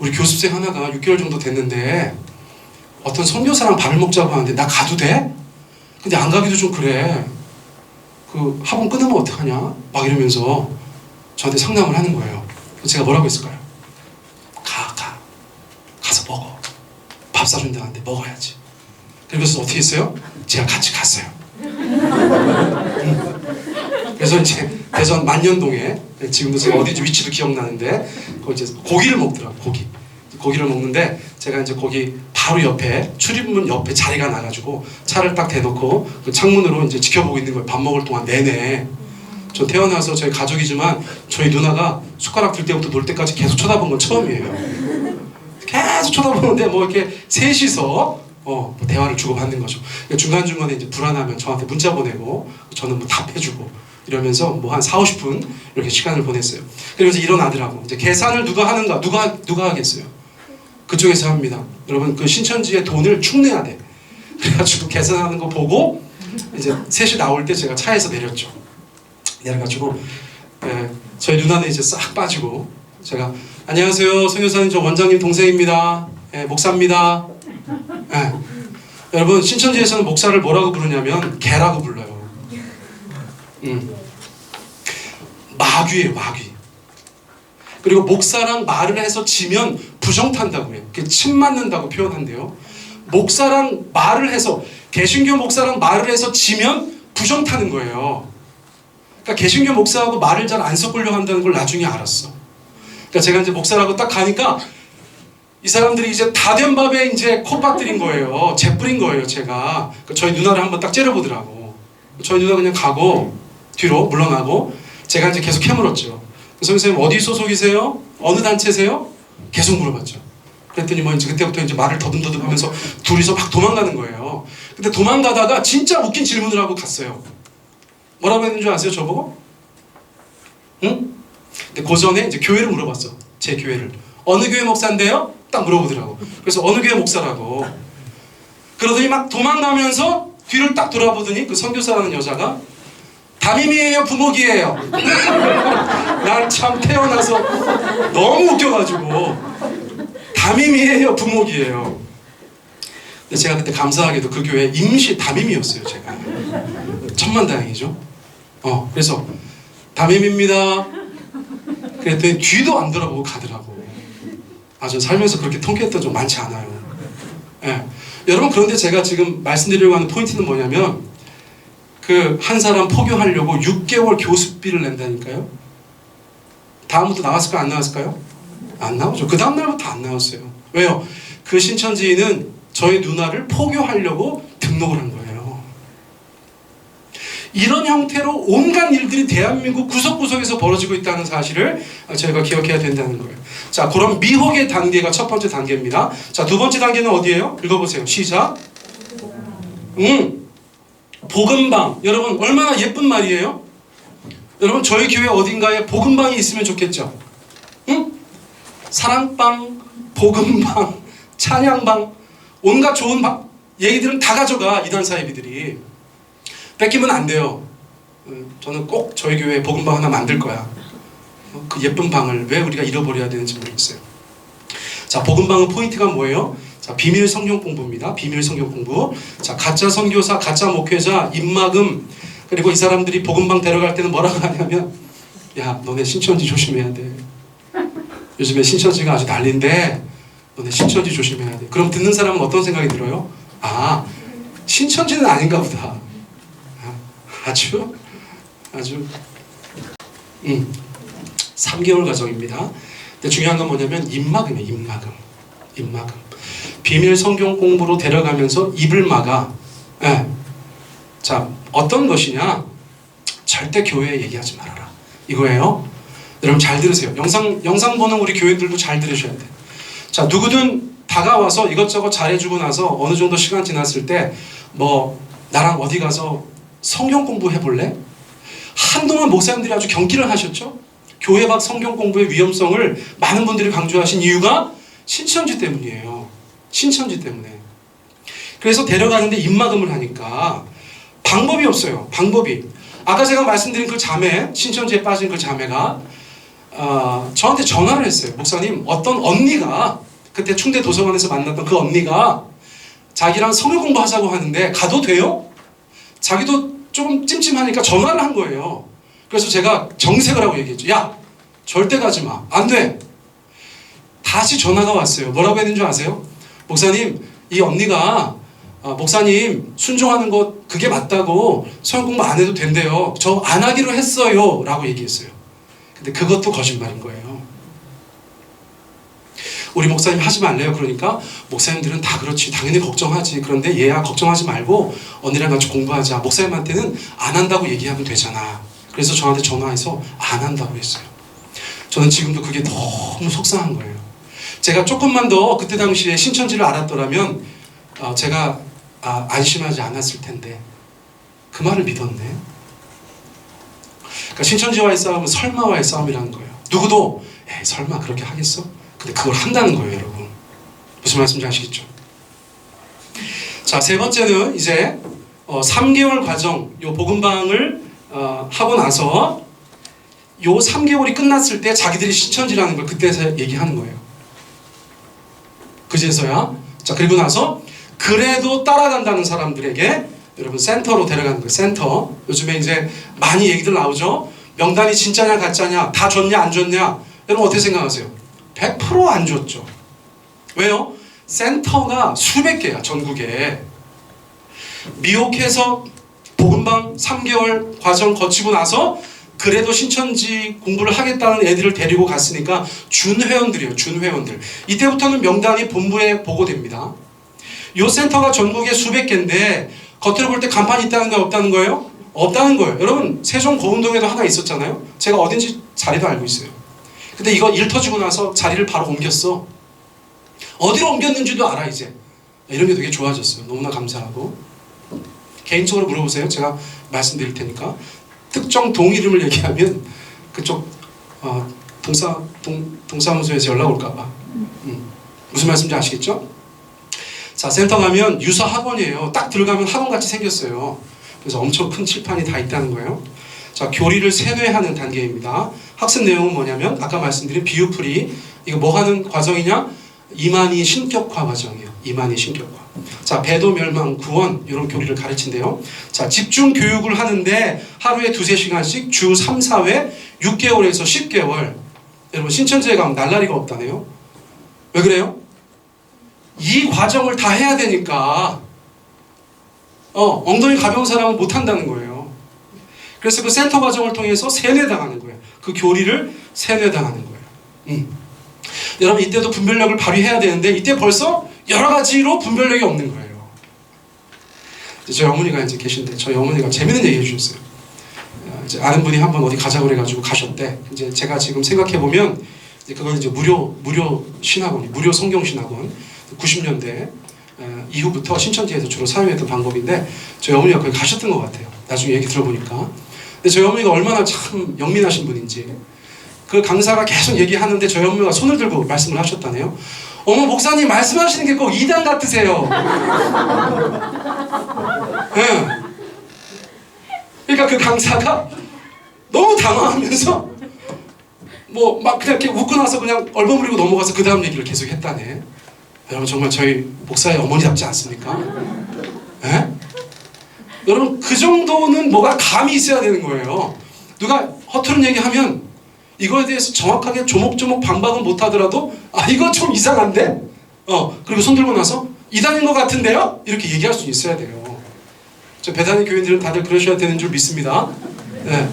우리 교습생 하나가 6개월 정도 됐는데 어떤 선교사랑 밥을 먹자고 하는데 나 가도 돼? 근데 안 가기도 좀 그래. 그 학원 끊으면 어떡하냐? 막 이러면서 저한테 상담을 하는 거예요. 제가 뭐라고 했을까요? 가서 먹어. 밥 사준다는데 먹어야지. 그래서 어떻게 했어요? 제가 같이 갔어요. 그래서 이제 대전 만년동에 지금도 제가 어디인지 위치도 기억나는데 거기 이제 고기를 먹더라고. 고기를 먹는데 제가 이제 거기 바로 옆에 출입문 옆에 자리가 나가지고 차를 딱 대놓고 그 창문으로 이제 지켜보고 있는 거예요. 밥 먹을 동안 내내. 저 태어나서 저희 가족이지만 저희 누나가 숟가락 들 때부터 놀 때까지 계속 쳐다본 건 처음이에요. 계속 쳐다보는데 뭐 이렇게 셋이서 대화를 주고받는 거죠. 중간중간에 이제 불안하면 저한테 문자 보내고 저는 뭐 답해주고 이러면서 뭐 한 40-50분 이렇게 시간을 보냈어요. 그러면서 일어나더라고. 이제 계산을 누가 하는가? 누가 하겠어요? 그쪽에서 합니다. 여러분 그 신천지에 돈을 축내야 돼. 그래가지고 계산하는 거 보고 이제 셋이 나올 때 제가 차에서 내렸죠. 내려가지고 저희 누나는 이제 싹 빠지고 제가 안녕하세요 선교사님 저 원장님 동생입니다. 목사입니다. 여러분 신천지에서는 목사를 뭐라고 부르냐면 개라고 불러요. 마귀예요, 마귀. 그리고 목사랑 말을 해서 지면 부정탄다고 해요. 침 맞는다고 표현한대요. 목사랑 말을 해서, 개신교 목사랑 말을 해서 지면 부정타는 거예요. 그러니까 개신교 목사하고 말을 잘 안 섞으려고 한다는 걸 나중에 알았어. 그러니까 제가 이제 목사라고 딱 가니까 이 사람들이 이제 다 된 밥에 이제 콧박들인 거예요. 재뿌린 거예요, 제가. 그러니까 저희 누나를 한번 딱 째려보더라고. 저희 누나 그냥 가고 뒤로 물러나고 제가 이제 계속 캐물었죠. 선생님 어디 소속이세요? 어느 단체세요? 계속 물어봤죠. 그랬더니 뭐 이제 그때부터 이제 말을 더듬더듬 하면서 둘이서 막 도망가는 거예요. 근데 도망가다가 진짜 웃긴 질문을 하고 갔어요. 뭐라고 했는 줄 아세요, 저보고? 응? 근데 그 전에 이제 교회를 물어봤어. 제 교회를. 어느 교회 목사인데요? 딱 물어보더라고. 그래서 어느 교회 목사라고. 그러더니 막 도망가면서 뒤를 딱 돌아보더니 그 선교사라는 여자가 담임이에요, 부목이에요? 난 참 태어나서 너무 웃겨가지고 담임이에요, 부목이에요? 근데 제가 그때 감사하게도 그 교회 임시 담임이었어요, 제가. 천만다행이죠. 그래서 담임입니다. 그랬더니 뒤도 안 돌아보고 가더라고. 저 살면서 그렇게 통쾌했던 적 많지 않아요. 예. 여러분, 그런데 제가 지금 말씀드리려고 하는 포인트는 뭐냐면 그 한 사람 포교하려고 6개월 교습비를 낸다니까요. 다음부터 나왔을까요? 안 나왔을까요? 안 나오죠. 그 다음날부터 안 나왔어요. 왜요? 그 신천지인은 저희 누나를 포교하려고 등록을 한 거예요. 이런 형태로 온갖 일들이 대한민국 구석구석에서 벌어지고 있다는 사실을 저희가 기억해야 된다는 거예요. 자, 그럼 미혹의 단계가 첫 번째 단계입니다. 자, 두 번째 단계는 어디예요? 읽어보세요. 시작. 복음방. 여러분, 얼마나 예쁜 말이에요? 여러분, 저희 교회 어딘가에 복음방이 있으면 좋겠죠? 응? 사랑방, 복음방, 찬양방, 온갖 좋은 얘기들은 다 가져가, 이단 사이비들이. 뺏기면 안 돼요. 저는 꼭 저희 교회에 복음방 하나 만들 거야. 그 예쁜 방을 왜 우리가 잃어버려야 되는지 모르겠어요. 자, 복음방은 포인트가 뭐예요? 자, 비밀 성경 공부입니다. 비밀 성경 공부. 자, 가짜 선교사, 가짜 목회자, 입막음. 그리고 이 사람들이 복음방 데려갈 때는 뭐라고 하냐면, 야, 너네 신천지 조심해야 돼. 요즘에 신천지가 아주 난리인데 너네 신천지 조심해야 돼. 그럼 듣는 사람은 어떤 생각이 들어요? 신천지는 아닌가 보다. 아주 3개월 과정입니다. 근데 중요한 건 뭐냐면 입막음이에요. 입막음. 비밀 성경 공부로 데려가면서 입을 막아. 자, 어떤 것이냐? 절대 교회에 얘기하지 말아라. 이거예요. 여러분 잘 들으세요. 영상 보는 우리 교인들도 잘 들으셔야 돼. 자, 누구든 다가와서 이것저것 잘해주고 나서 어느 정도 시간 지났을 때 뭐 나랑 어디 가서 성경 공부해볼래? 한동안 목사님들이 아주 경기를 하셨죠? 교회 밖 성경 공부의 위험성을 많은 분들이 강조하신 이유가 신천지 때문이에요. 신천지 때문에. 그래서 데려가는데 입막음을 하니까 방법이 없어요. 방법이. 아까 제가 말씀드린 그 자매, 신천지에 빠진 그 자매가 저한테 전화를 했어요. 목사님, 어떤 언니가 그때 충대 도서관에서 만났던 그 언니가 자기랑 성경 공부하자고 하는데 가도 돼요? 자기도 조금 찜찜하니까 전화를 한 거예요. 그래서 제가 정색을 하고 얘기했죠. 야, 절대 가지 마. 안 돼. 다시 전화가 왔어요. 뭐라고 했는 줄 아세요? 목사님, 이 언니가 목사님 순종하는 것 그게 맞다고 성경 공부 안 해도 된대요. 저 안 하기로 했어요. 라고 얘기했어요. 근데 그것도 거짓말인 거예요. 우리 목사님 하지 말래요. 그러니까 목사님들은 다 그렇지. 당연히 걱정하지. 그런데 얘야 걱정하지 말고 언니랑 같이 공부하자. 목사님한테는 안 한다고 얘기하면 되잖아. 그래서 저한테 전화해서 안 한다고 했어요. 저는 지금도 그게 너무 속상한 거예요. 제가 조금만 더 그때 당시에 신천지를 알았더라면 제가 안심하지 않았을 텐데 그 말을 믿었네. 그러니까 신천지와의 싸움은 설마와의 싸움이라는 거예요. 누구도 설마 그렇게 하겠어? 근데 그걸 한다는 거예요, 여러분. 무슨 말씀인지 아시겠죠? 자, 세 번째는 이제 3개월 과정, 요 복음방을 하고 나서 요 3개월이 끝났을 때 자기들이 신천지라는 걸 그때서 얘기하는 거예요. 그제서야. 자, 그리고 나서 그래도 따라간다는 사람들에게 여러분 센터로 데려가는 거예요. 센터. 요즘에 이제 많이 얘기들 나오죠. 명단이 진짜냐 가짜냐, 다 줬냐 안 줬냐. 여러분 어떻게 생각하세요? 100%안 줬죠. 왜요? 센터가 수백 개야, 전국에. 미혹해서 복음방 3개월 과정 거치고 나서 그래도 신천지 공부를 하겠다는 애들을 데리고 갔으니까 준회원들이에요. 준회원들. 이때부터는 명단이 본부에 보고됩니다. 이 센터가 전국에 수백 개인데 겉으로 볼 때 간판이 있다는 거예요? 없다는 거예요? 없다는 거예요. 여러분 세종 고운동에도 하나 있었잖아요. 제가 어딘지 자리도 알고 있어요. 근데 이거 일 터지고 나서 자리를 바로 옮겼어. 어디로 옮겼는지도 알아 이제. 이런 게 되게 좋아졌어요. 너무나 감사하고. 개인적으로 물어보세요. 제가 말씀드릴 테니까. 특정 동 이름을 얘기하면 그쪽 동사무소에서 연락 올까 봐. 무슨 말씀인지 아시겠죠? 자, 센터 가면 유서 학원이에요. 딱 들어가면 학원같이 생겼어요. 그래서 엄청 큰 칠판이 다 있다는 거예요. 자, 교리를 세뇌하는 단계입니다. 학습 내용은 뭐냐면 아까 말씀드린 비유풀이. 이거 뭐 하는 과정이냐? 이만희 신격화 과정이에요. 이만희 신격화. 자, 배도 멸망 구원 이런 교리를 가르친대요. 자, 집중 교육을 하는데 하루에 2-3시간씩 주 3, 4회 6개월에서 10개월. 여러분 신천지에 가면 날라리가 없다네요. 왜 그래요? 이 과정을 다 해야 되니까 엉덩이 가벼운 사람은 못한다는 거예요. 그래서 그 센터 과정을 통해서 세뇌당하는 거예요. 그 교리를 세뇌당하는 거예요. 여러분 이때도 분별력을 발휘해야 되는데 이때 벌써 여러 가지로 분별력이 없는 거예요. 저희 어머니가 이제 계신데 저희 어머니가 재밌는 얘기 해주셨어요. 이제 아는 분이 한번 어디 가자고 그래가지고 가셨대. 이제 제가 지금 생각해 보면 그건 이제 무료 신학원, 무료 성경 신학원 90년대 이후부터 신천지에서 주로 사용했던 방법인데 저희 어머니가 거기 가셨던 것 같아요. 나중에 얘기 들어보니까. 근데 저희 어머니가 얼마나 참 영민하신 분인지. 그 강사가 계속 얘기하는데 저희 어머니가 손을 들고 말씀을 하셨다네요. 어머 목사님 말씀하시는 게 꼭 이단 같으세요. 네. 그러니까 그 강사가 너무 당황하면서 뭐 막 그냥 이렇게 웃고 나서 그냥 얼버무리고 넘어가서 그 다음 얘기를 계속 했다네. 여러분 정말 저희 목사의 어머니답지 않습니까? 네? 여러분 그 정도는 뭐가 감이 있어야 되는 거예요. 누가 허투루 얘기하면 이거에 대해서 정확하게 조목조목 반박은 못하더라도 이거 좀 이상한데? 그리고 손 들고 나서 이단인 것 같은데요? 이렇게 얘기할 수 있어야 돼요. 저 배단위 교인들은 다들 그러셔야 되는 줄 믿습니다. 네.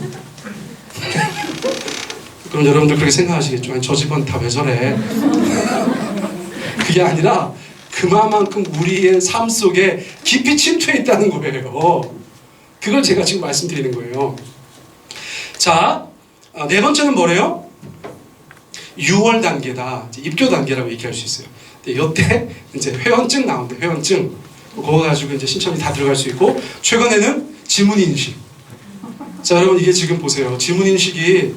그럼 여러분들 그렇게 생각하시겠죠. 아니, 저 집은 다 왜 저래? 그게 아니라 그만큼 우리의 삶 속에 깊이 침투해 있다는 거예요. 그걸 제가 지금 말씀드리는 거예요. 자, 네 번째는 뭐래요? 6월 단계다. 입교 단계라고 얘기할 수 있어요. 이때 이제 회원증 나온대. 회원증. 그거 가지고 이제 신천지 다 들어갈 수 있고 최근에는 지문인식. 자, 여러분 이게 지금 보세요. 지문인식이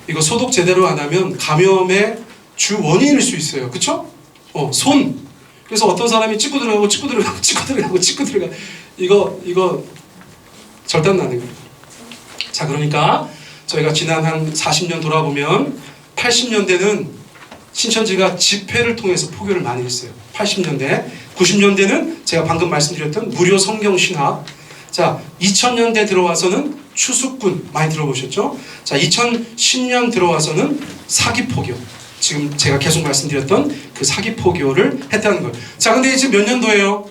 이거 소독 제대로 안 하면 감염의 주 원인일 수 있어요. 그쵸? 손. 그래서 어떤 사람이 찍고 들어가고 찍고 들어가고 찍고 들어가고 찍고 들어가. 이거 절단 나는 거예요. 자, 그러니까 저희가 지난 한 40년 돌아보면 80년대는 신천지가 집회를 통해서 포교를 많이 했어요. 80년대. 90년대는 제가 방금 말씀드렸던 무료 성경 신학. 자, 2000년대 들어와서는 추수꾼 많이 들어보셨죠? 자, 2010년 들어와서는 사기 포교. 지금 제가 계속 말씀드렸던 그 사기 포교를 했다는 거예요. 자, 근데 지금 몇 년도예요?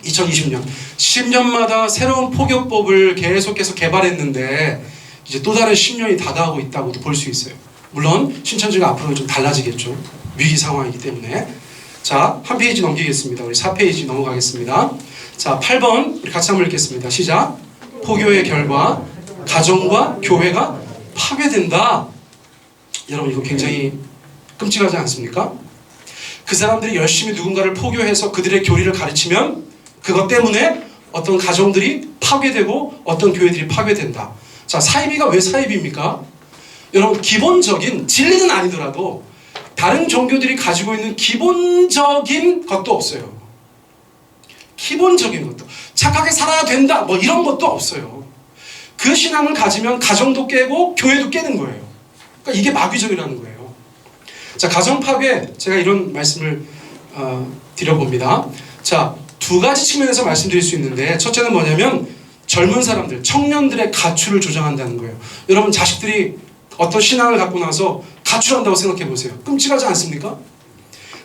2020년. 10년마다 새로운 포교법을 계속해서 개발했는데 이제 또 다른 10년이 다가오고 있다고도 볼 수 있어요. 물론 신천지가 앞으로 좀 달라지겠죠. 위기 상황이기 때문에. 자, 한 페이지 넘기겠습니다. 우리 4페이지 넘어가겠습니다. 자, 8번 우리 같이 한번 읽겠습니다. 시작. 포교의 결과 가정과 교회가 파괴된다. 여러분 이거 굉장히 끔찍하지 않습니까? 그 사람들이 열심히 누군가를 포교해서 그들의 교리를 가르치면 그것 때문에 어떤 가정들이 파괴되고 어떤 교회들이 파괴된다. 자, 사이비가 왜 사이비입니까? 여러분 기본적인 진리는 아니더라도 다른 종교들이 가지고 있는 기본적인 것도 없어요. 기본적인 것도. 착하게 살아야 된다 뭐 이런 것도 없어요. 그 신앙을 가지면 가정도 깨고 교회도 깨는 거예요. 그러니까 이게 마귀적이라는 거예요. 자, 가정 파괴 제가 이런 말씀을 드려봅니다. 자, 두 가지 측면에서 말씀드릴 수 있는데, 첫째는 뭐냐면 젊은 사람들, 청년들의 가출을 조장한다는 거예요. 여러분 자식들이 어떤 신앙을 갖고 나서 가출한다고 생각해 보세요. 끔찍하지 않습니까?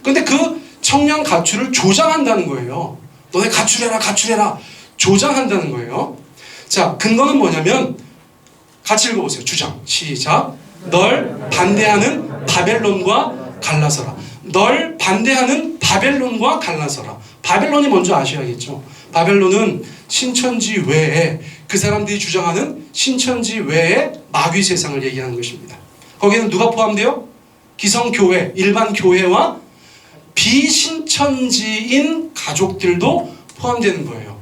근데 그 청년 가출을 조장한다는 거예요. 너네 가출해라, 가출해라. 조장한다는 거예요. 자, 근거는 뭐냐면 같이 읽어보세요. 주장 시작. 널 반대하는 바벨론과 갈라서라. 널 반대하는 바벨론과 갈라서라. 바벨론이 먼저 아셔야겠죠. 바벨론은 신천지 외에, 그 사람들이 주장하는 신천지 외의 마귀 세상을 얘기하는 것입니다. 거기는 누가 포함돼요? 기성교회, 일반 교회와 비신천지인 가족들도 포함되는 거예요.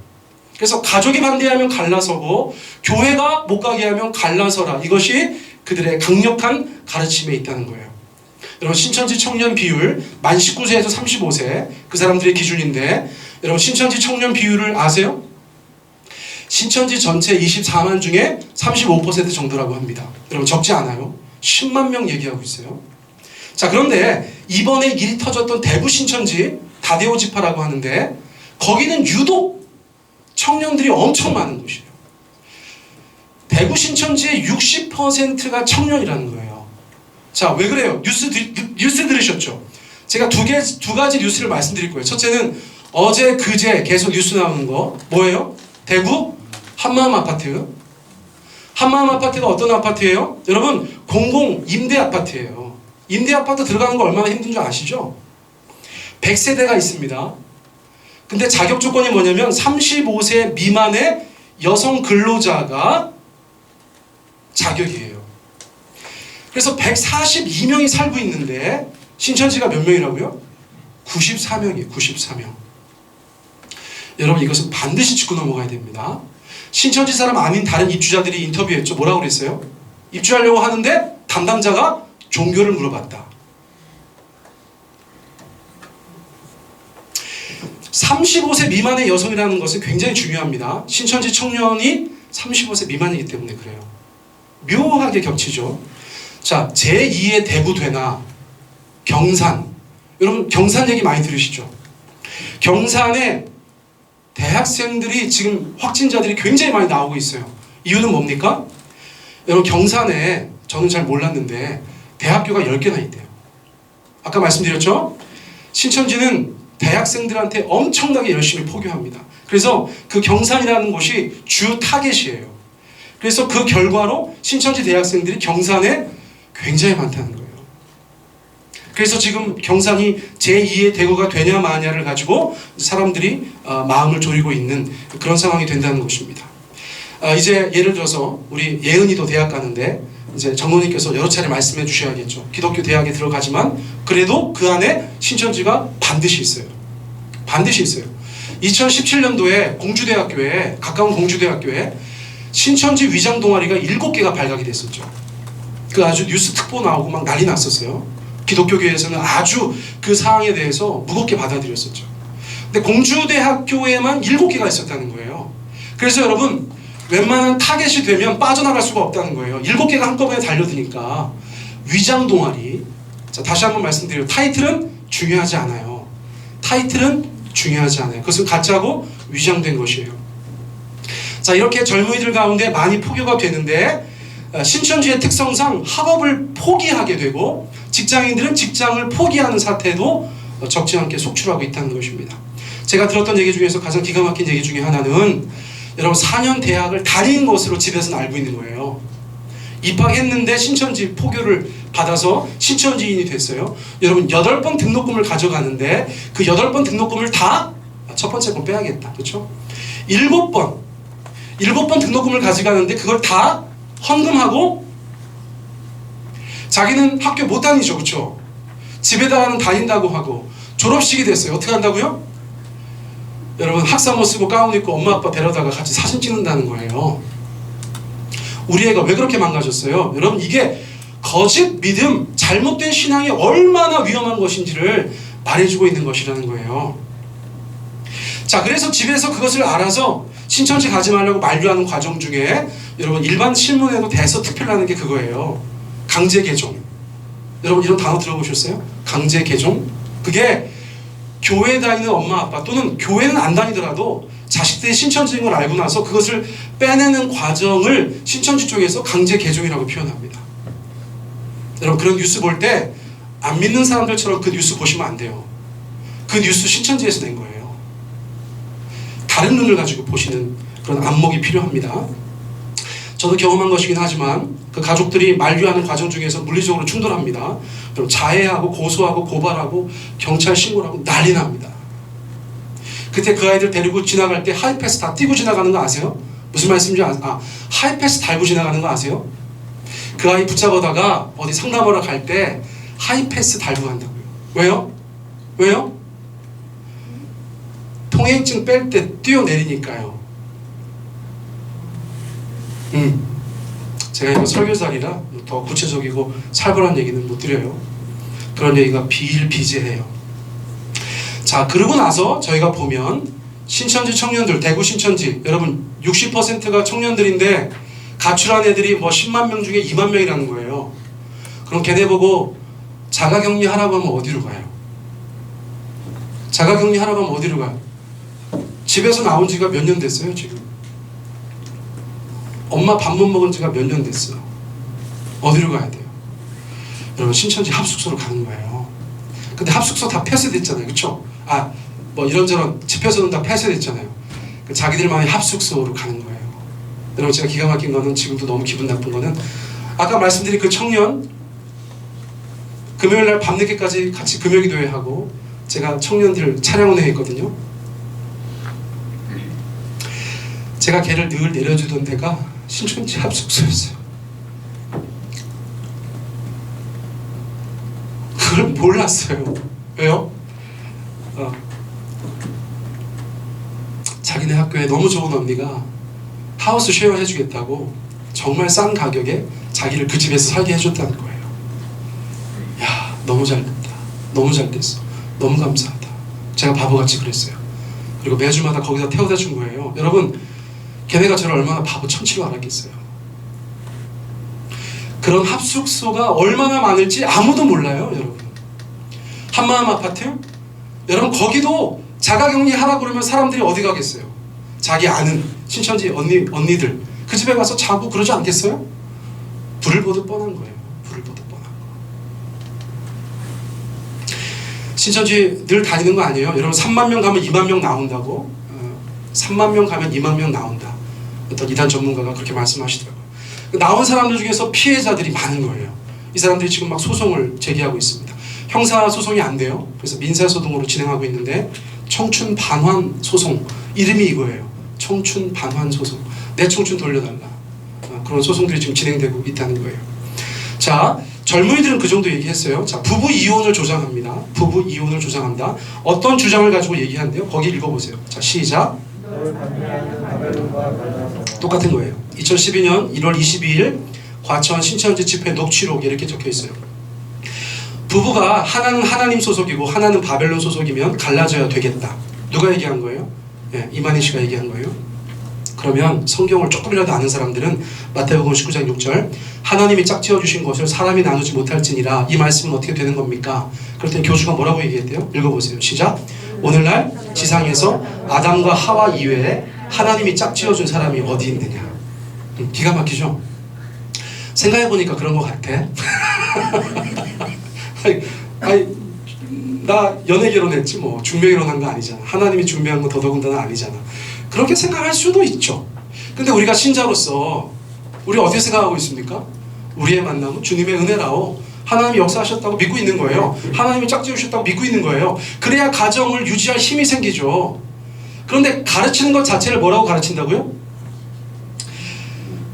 그래서 가족이 반대하면 갈라서고 교회가 못 가게 하면 갈라서라. 이것이 그들의 강력한 가르침에 있다는 거예요. 여러분 신천지 청년 비율 만 19세에서 35세 그 사람들의 기준인데, 여러분 신천지 청년 비율을 아세요? 신천지 전체 24만 중에 35% 정도라고 합니다. 여러분 적지 않아요? 10만 명 얘기하고 있어요. 자, 그런데 이번에 일이 터졌던 대구 신천지 다대오 지파라고 하는데, 거기는 유독 청년들이 엄청 많은 곳이에요. 대구 신천지의 60%가 청년이라는 거예요. 자, 왜 그래요? 뉴스 들으셨죠? 제가 두 가지 뉴스를 말씀드릴 거예요. 첫째는 어제 그제 계속 뉴스 나오는 거 뭐예요? 대구 한마음 아파트. 한마음 아파트가 어떤 아파트예요? 여러분 공공 임대 아파트예요. 임대 아파트 들어가는 거 얼마나 힘든 줄 아시죠? 100세대가 있습니다. 근데 자격 조건이 뭐냐면 35세 미만의 여성 근로자가 자격이에요. 그래서 142명이 살고 있는데 신천지가 몇 명이라고요? 94명이에요. 94명. 여러분 이것은 반드시 짚고 넘어가야 됩니다. 신천지 사람 아닌 다른 입주자들이 인터뷰했죠. 뭐라고 그랬어요? 입주하려고 하는데 담당자가 종교를 물어봤다. 35세 미만의 여성이라는 것은 굉장히 중요합니다. 신천지 청년이 35세 미만이기 때문에 그래요. 묘하게 겹치죠. 자, 제2의 대구되나 경산. 여러분 경산 얘기 많이 들으시죠? 경산에 대학생들이 지금 확진자들이 굉장히 많이 나오고 있어요. 이유는 뭡니까? 여러분 경산에 저는 잘 몰랐는데 대학교가 10개나 있대요. 아까 말씀드렸죠? 신천지는 대학생들한테 엄청나게 열심히 포교합니다. 그래서 그 경산이라는 곳이 주 타겟이에요. 그래서 그 결과로 신천지 대학생들이 경산에 굉장히 많다는 거예요. 그래서 지금 경산이 제2의 대구가 되냐 마냐를 가지고 사람들이 마음을 졸이고 있는 그런 상황이 된다는 것입니다. 이제 예를 들어서 우리 예은이도 대학 가는데 이제 장로님께서 여러 차례 말씀해 주셔야겠죠. 기독교 대학에 들어가지만 그래도 그 안에 신천지가 반드시 있어요. 반드시 있어요. 2017년도에 공주대학교에, 가까운 공주대학교에 신천지 위장 동아리가 7개가 발각이 됐었죠. 그 아주 뉴스 특보 나오고 막 난리 났었어요. 기독교계에서는 아주 그 사항에 대해서 무겁게 받아들였었죠. 근데 공주대학교에만 7개가 있었다는 거예요. 그래서 여러분 웬만한 타겟이 되면 빠져나갈 수가 없다는 거예요. 7개가 한꺼번에 달려드니까. 위장 동아리. 자, 다시 한번 말씀드려요. 타이틀은 중요하지 않아요. 타이틀은 중요하지 않아요. 그것은 가짜고 위장된 것이에요. 자, 이렇게 젊은이들 가운데 많이 포교가 되는데 신천지의 특성상 학업을 포기하게 되고 직장인들은 직장을 포기하는 사태도 적지 않게 속출하고 있다는 것입니다. 제가 들었던 얘기 중에서 가장 기가 막힌 얘기 중에 하나는 여러분 4년 대학을 다닌 것으로 집에서는 알고 있는 거예요. 입학했는데 신천지 포교를 받아서 신천지인이 됐어요. 여러분 8번 등록금을 가져가는데 그 8번 등록금을 다 첫 번째 건 빼야겠다. 그렇죠? 7번 등록금을 가져가는데 그걸 다 헌금하고 자기는 학교 못 다니죠. 그렇죠? 집에다가는 다닌다고 하고 졸업식이 됐어요. 어떻게 한다고요? 여러분 학사모 쓰고 가운 입고 엄마 아빠 데려다가 같이 사진 찍는다는 거예요. 우리 애가 왜 그렇게 망가졌어요? 여러분 이게 거짓 믿음, 잘못된 신앙이 얼마나 위험한 것인지를 말해주고 있는 것이라는 거예요. 자, 그래서 집에서 그것을 알아서 신천지 가지 말라고 만류하는 과정 중에 여러분 일반 신문에도 대서특필나는 게 그거예요. 강제개종. 여러분 이런 단어 들어보셨어요? 강제개종? 그게 교회 다니는 엄마 아빠 또는 교회는 안 다니더라도 자식들이 신천지인 걸 알고 나서 그것을 빼내는 과정을 신천지 쪽에서 강제 개종이라고 표현합니다. 여러분 그런 뉴스 볼 때 안 믿는 사람들처럼 그 뉴스 보시면 안 돼요. 그 뉴스 신천지에서 낸 거예요. 다른 눈을 가지고 보시는 그런 안목이 필요합니다. 저도 경험한 것이긴 하지만 그 가족들이 만류하는 과정 중에서 물리적으로 충돌합니다. 그럼 자해하고 고소하고 고발하고 경찰 신고를 하고 난리 납니다. 그때 그 아이들 데리고 지나갈 때 하이패스 다 띄고 지나가는 거 아세요? 무슨 말씀인지 하이패스 달고 지나가는 거 아세요? 그 아이 붙잡아다가 어디 상담하러 갈 때 하이패스 달고 간다고요. 왜요? 왜요? 통행증 뺄 때 뛰어내리니까요. 제가 이거 설교살이라 더 구체적이고 살벌한 얘기는 못 드려요. 그런 얘기가 비일비재해요. 자, 그러고 나서 저희가 보면 신천지 청년들, 대구 신천지 여러분 60%가 청년들인데 가출한 애들이 뭐 10만 명 중에 2만 명이라는 거예요. 그럼 걔네 보고 자가격리 하라고 하면 어디로 가요? 자가격리 하라고 하면 어디로 가요? 집에서 나온 지가 몇 년 됐어요 지금? 엄마 밥 못 먹은 지가 몇 년 됐어요. 어디로 가야 돼요? 여러분 신천지 합숙소로 가는 거예요. 근데 합숙소 다 폐쇄됐잖아요. 그쵸? 뭐 이런저런 집회소는 다 폐쇄됐잖아요. 자기들만의 합숙소로 가는 거예요. 여러분 제가 기가 막힌 거는 지금도 너무 기분 나쁜 거는 아까 말씀드린 그 청년 금요일날 밤늦게까지 같이 금요기도회 하고 제가 청년들 차량운행 했거든요. 제가 걔를 늘 내려주던 데가 신천지 합숙소였어요. 그걸 몰랐어요. 왜요? 자기네 학교에 너무 좋은 언니가 하우스 쉐어 해주겠다고 정말 싼 가격에 자기를 그 집에서 살게 해줬다는 거예요. 야, 너무 잘됐다. 너무 잘됐어. 너무 감사하다. 제가 바보같이 그랬어요. 그리고 매주마다 거기다 태워다 준 거예요. 여러분 걔네가 저를 얼마나 바보 천치로 알았겠어요. 그런 합숙소가 얼마나 많을지 아무도 몰라요. 여러분 한마음 아파트? 여러분 거기도 자가격리 하라고 그러면 사람들이 어디 가겠어요? 자기 아는 신천지 언니들 그 집에 가서 자고 그러지 않겠어요? 불을 보듯 뻔한 거예요. 불을 보듯 뻔한 거. 신천지 늘 다니는 거 아니에요? 여러분 3만 명 가면 2만 명 나온다고? 3만 명 가면 2만 명 나온다. 어떤 이단 전문가가 그렇게 말씀하시더라고요. 나온 사람들 중에서 피해자들이 많은 거예요. 이 사람들이 지금 막 소송을 제기하고 있습니다. 형사 소송이 안 돼요. 그래서 민사 소송으로 진행하고 있는데 청춘 반환 소송 이름이 이거예요. 청춘 반환 소송. 내 청춘 돌려달라. 그런 소송들이 지금 진행되고 있다는 거예요. 자, 젊은이들은 그 정도 얘기했어요. 자, 부부 이혼을 조장합니다. 부부 이혼을 조장한다. 어떤 주장을 가지고 얘기하는데요? 거기 읽어보세요. 자, 시작. 똑같은 거예요. 2012년 1월 22일 과천 신천지 집회 녹취록 이렇게 적혀 있어요. 부부가 하나는 하나님 소속이고 하나는 바벨론 소속이면 갈라져야 되겠다. 누가 얘기한 거예요? 네, 이만희 씨가 얘기한 거예요. 그러면 성경을 조금이라도 아는 사람들은 마태복음 19장 6절 하나님이 짝지어 주신 것을 사람이 나누지 못할지니라 이 말씀은 어떻게 되는 겁니까? 그랬더니 교주가 뭐라고 얘기했대요? 읽어보세요. 시작. 오늘날 지상에서 아담과 하와 이외에 하나님이 짝지어 준 사람이 어디 있느냐. 기가 막히죠? 생각해보니까 그런 것 같아. 나 연애 결혼했지 뭐 중매 결혼한 거 아니잖아. 하나님이 준비한 거 더더군다나 아니잖아. 그렇게 생각할 수도 있죠. 근데 우리가 신자로서 우리 어떻게 생각하고 있습니까? 우리의 만남은 주님의 은혜라오. 하나님이 역사하셨다고 믿고 있는 거예요. 하나님이 짝지으셨다고 믿고 있는 거예요. 그래야 가정을 유지할 힘이 생기죠. 그런데 가르치는 것 자체를 뭐라고 가르친다고요?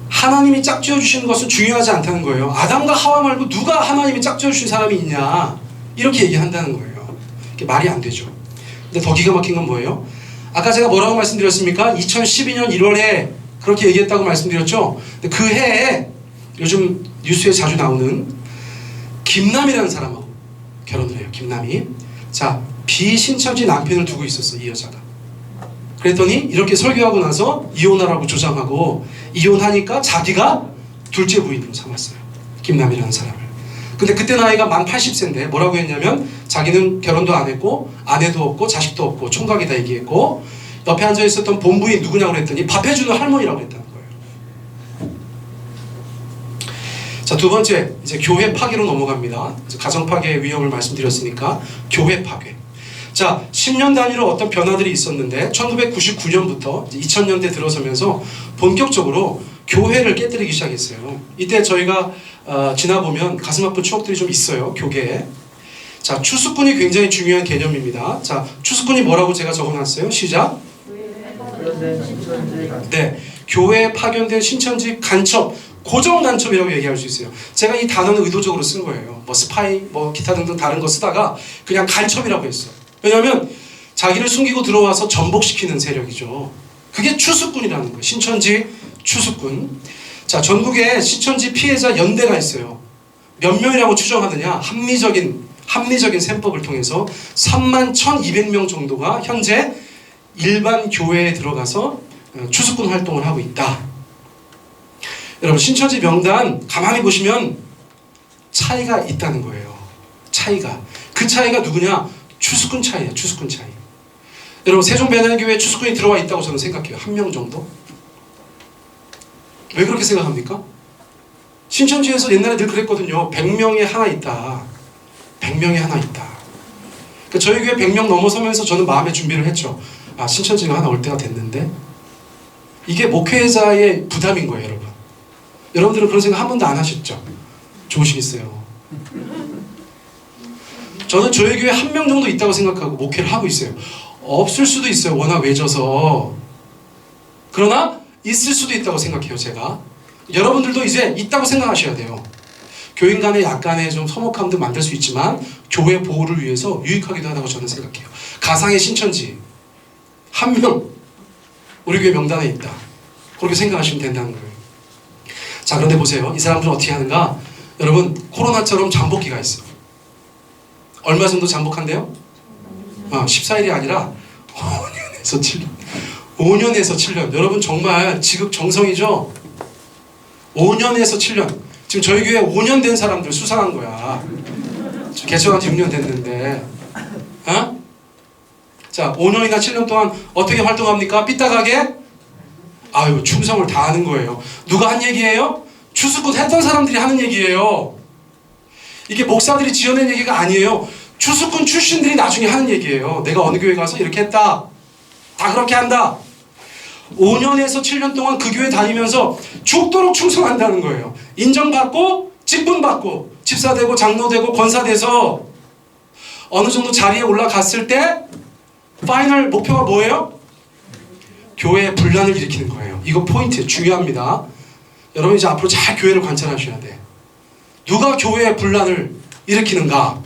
하나님이 짝지어 주시는 것은 중요하지 않다는 거예요. 아담과 하와 말고 누가 하나님이 짝지어 주신 사람이 있냐 이렇게 얘기한다는 거예요. 이게 말이 안 되죠. 근데 더 기가 막힌 건 뭐예요? 아까 제가 뭐라고 말씀드렸습니까? 2012년 1월에 그렇게 얘기했다고 말씀드렸죠. 근데 그 해에 요즘 뉴스에 자주 나오는 김남이라는 사람하고 결혼을 해요. 김남이. 자, 비신천지 남편을 두고 있었어 이 여자가. 그랬더니 이렇게 설교하고 나서 이혼하라고 조장하고 이혼하니까 자기가 둘째 부인으로 삼았어요. 김남이라는 사람을. 근데 그때 나이가 만 80세인데 뭐라고 했냐면 자기는 결혼도 안 했고 아내도 없고 자식도 없고 총각이다 얘기했고 옆에 앉아 있었던 본부인 누구냐고 그랬더니 밥 해주는 할머니라고 그랬다는 거예요. 자, 두 번째 이제 교회 파괴로 넘어갑니다. 이제 가정 파괴의 위험을 말씀드렸으니까 교회 파괴. 자, 10년 단위로 어떤 변화들이 있었는데 1999년부터 2000년대 들어서면서 본격적으로 교회를 깨뜨리기 시작했어요. 이때 저희가 지나보면 가슴 아픈 추억들이 좀 있어요. 교계에. 자, 추수꾼이 굉장히 중요한 개념입니다. 자, 추수꾼이 뭐라고 제가 적어놨어요? 시작. 네, 교회에 파견된 신천지 간첩, 고정 간첩이라고 얘기할 수 있어요. 제가 이 단어는 의도적으로 쓴 거예요. 뭐 스파이, 뭐 기타 등등 다른 거 쓰다가 그냥 간첩이라고 했어. 왜냐하면 자기를 숨기고 들어와서 전복시키는 세력이죠. 그게 추수꾼이라는 거예요. 신천지 추수꾼. 자, 전국에 신천지 피해자 연대가 있어요. 몇 명이라고 추정하느냐? 합리적인 셈법을 통해서 31,200명 정도가 현재 일반 교회에 들어가서 추수꾼 활동을 하고 있다. 여러분, 신천지 명단 가만히 보시면 차이가 있다는 거예요. 차이가. 그 차이가 누구냐? 추수꾼 차이야. 추수꾼 차이. 여러분, 세종배단교회에 추수꾼이 들어와 있다고 저는 생각해요. 한 명 정도? 왜 그렇게 생각합니까? 신천지에서 옛날에 늘 그랬거든요. 100명에 하나 있다. 100명에 하나 있다. 그러니까 저희 교회 100명 넘어서면서 저는 마음의 준비를 했죠. 아, 신천지가 하나 올 때가 됐는데. 이게 목회자의 부담인 거예요, 여러분. 여러분들은 그런 생각 한 번도 안 하셨죠? 좋으시겠어요. 저는 저희 교회 한 명 정도 있다고 생각하고 목회를 하고 있어요. 없을 수도 있어요. 워낙 외져서. 그러나 있을 수도 있다고 생각해요, 제가. 여러분들도 이제 있다고 생각하셔야 돼요. 교인 간에 약간의 좀 서먹함도 만들 수 있지만 교회 보호를 위해서 유익하기도 하다고 저는 생각해요. 가상의 신천지 한 명 우리 교회 명단에 있다. 그렇게 생각하시면 된다는 거예요. 자, 그런데 보세요. 이 사람들은 어떻게 하는가? 여러분, 코로나처럼 잠복기가 있어. 얼마 정도 잠복한대요? 14일이 아니라 5년에서 7년. 5년에서 7년. 여러분 정말 지극정성이죠? 5년에서 7년. 지금 저희 교회 5년 된 사람들 수상한 거야. 개척한 지 6년 됐는데. 자, 5년이나 7년 동안 어떻게 활동합니까? 삐딱하게? 아유, 충성을 다하는 거예요. 누가 한 얘기예요? 추수꾼 했던 사람들이 하는 얘기예요. 이게 목사들이 지어낸 얘기가 아니에요. 추수꾼 출신들이 나중에 하는 얘기예요. 내가 어느 교회 가서 이렇게 했다. 다 그렇게 한다. 5년에서 7년 동안 그 교회 다니면서 죽도록 충성한다는 거예요. 인정받고 직분받고 집사되고 장로되고 권사돼서 어느 정도 자리에 올라갔을 때 파이널 목표가 뭐예요? 교회의 분란을 일으키는 거예요. 이거 포인트 중요합니다. 여러분 이제 앞으로 잘 교회를 관찰하셔야 돼. 누가 교회의 분란을 일으키는가?